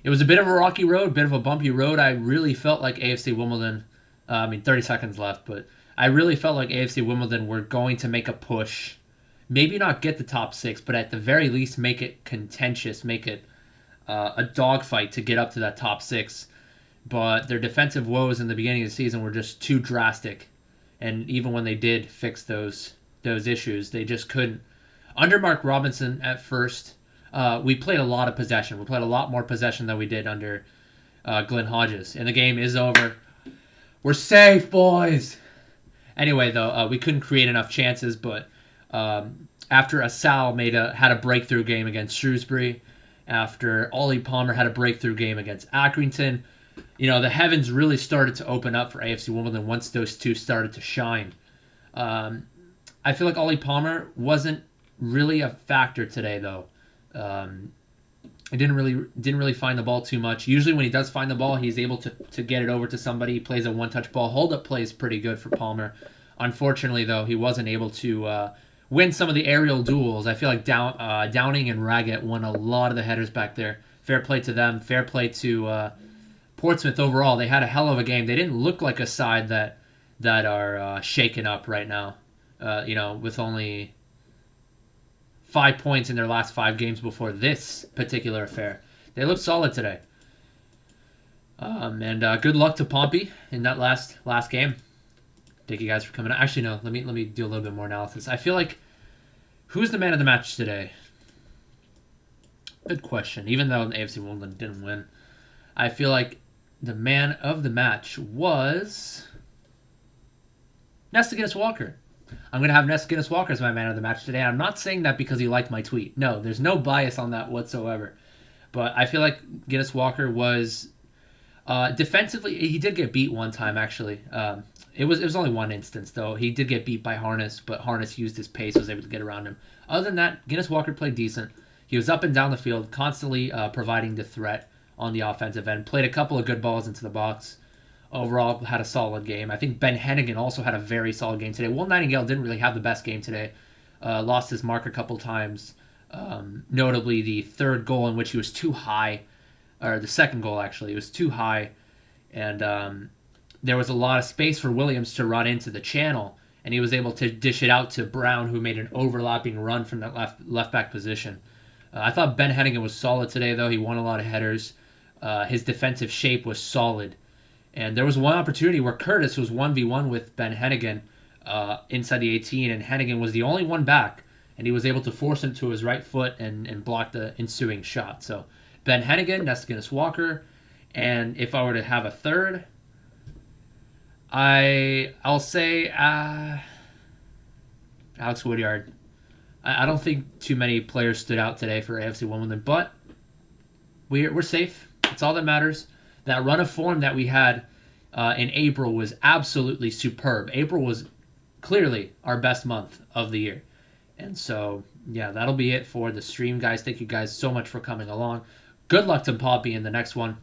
It was a bit of a rocky road, a bit of a bumpy road. I really felt like AFC Wimbledon, 30 seconds left, but I really felt like AFC Wimbledon were going to make a push. Maybe not get the top six, but at the very least make it contentious, make it a dogfight to get up to that top six. But their defensive woes in the beginning of the season were just too drastic. And even when they did fix those issues, they just couldn't. Under Mark Robinson at first, we played a lot of possession. We played a lot more possession than we did under Glenn Hodges. And the game is over. We're safe, boys! Anyway, though, we couldn't create enough chances, but after Asal had a breakthrough game against Shrewsbury, after Ollie Palmer had a breakthrough game against Accrington, the heavens really started to open up for AFC Wimbledon once those two started to shine. I feel like Ollie Palmer wasn't really a factor today, though. He didn't really find the ball too much. Usually when he does find the ball, he's able to get it over to somebody. He plays a one-touch ball. Hold-up play is pretty good for Palmer. Unfortunately, though, he wasn't able to win some of the aerial duels. I feel like Downing and Raggett won a lot of the headers back there. Fair play to them. Fair play to Portsmouth overall. They had a hell of a game. They didn't look like a side that are shaken up right now. With only 5 points in their last 5 games before this particular affair. They look solid today. And good luck to Pompey in that last game. Thank you guys for coming out. Actually, no, let me do a little bit more analysis. I feel like, who's the man of the match today? Good question. Even though AFC Wimbledon didn't win, I feel like the man of the match was Nesta Guinness-Walker. I'm going to have Nesta Guinness-Walker as my man of the match today. I'm not saying that because he liked my tweet. No, there's no bias on that whatsoever. But I feel like Guinness-Walker was defensively. He did get beat one time, actually. It was only one instance, though. He did get beat by Harness, but Harness used his pace, was able to get around him. Other than that, Guinness-Walker played decent. He was up and down the field, constantly providing the threat on the offensive end. Played a couple of good balls into the box. Overall, had a solid game. I think Ben Hennigan also had a very solid game today. Will Nightingale didn't really have the best game today. Lost his mark a couple times. Notably, the third goal in which he was too high, or the second goal, actually. It was too high. And there was a lot of space for Williams to run into the channel. And he was able to dish it out to Brown, who made an overlapping run from that left back position. I thought Ben Hennigan was solid today, though. He won a lot of headers. His defensive shape was solid. And there was one opportunity where Curtis was 1v1 with Ben Hennigan inside the 18, and Hennigan was the only one back, and he was able to force him to his right foot and block the ensuing shot. So Ben Hennigan, Nescanis Walker, and if I were to have a third, I'll say Alex Woodyard. I don't think too many players stood out today for AFC Wimbledon, but we're safe. It's all that matters. That run of form that we had in April was absolutely superb. April was clearly our best month of the year. And so, yeah, that'll be it for the stream, guys. Thank you guys so much for coming along. Good luck to Poppy in the next one.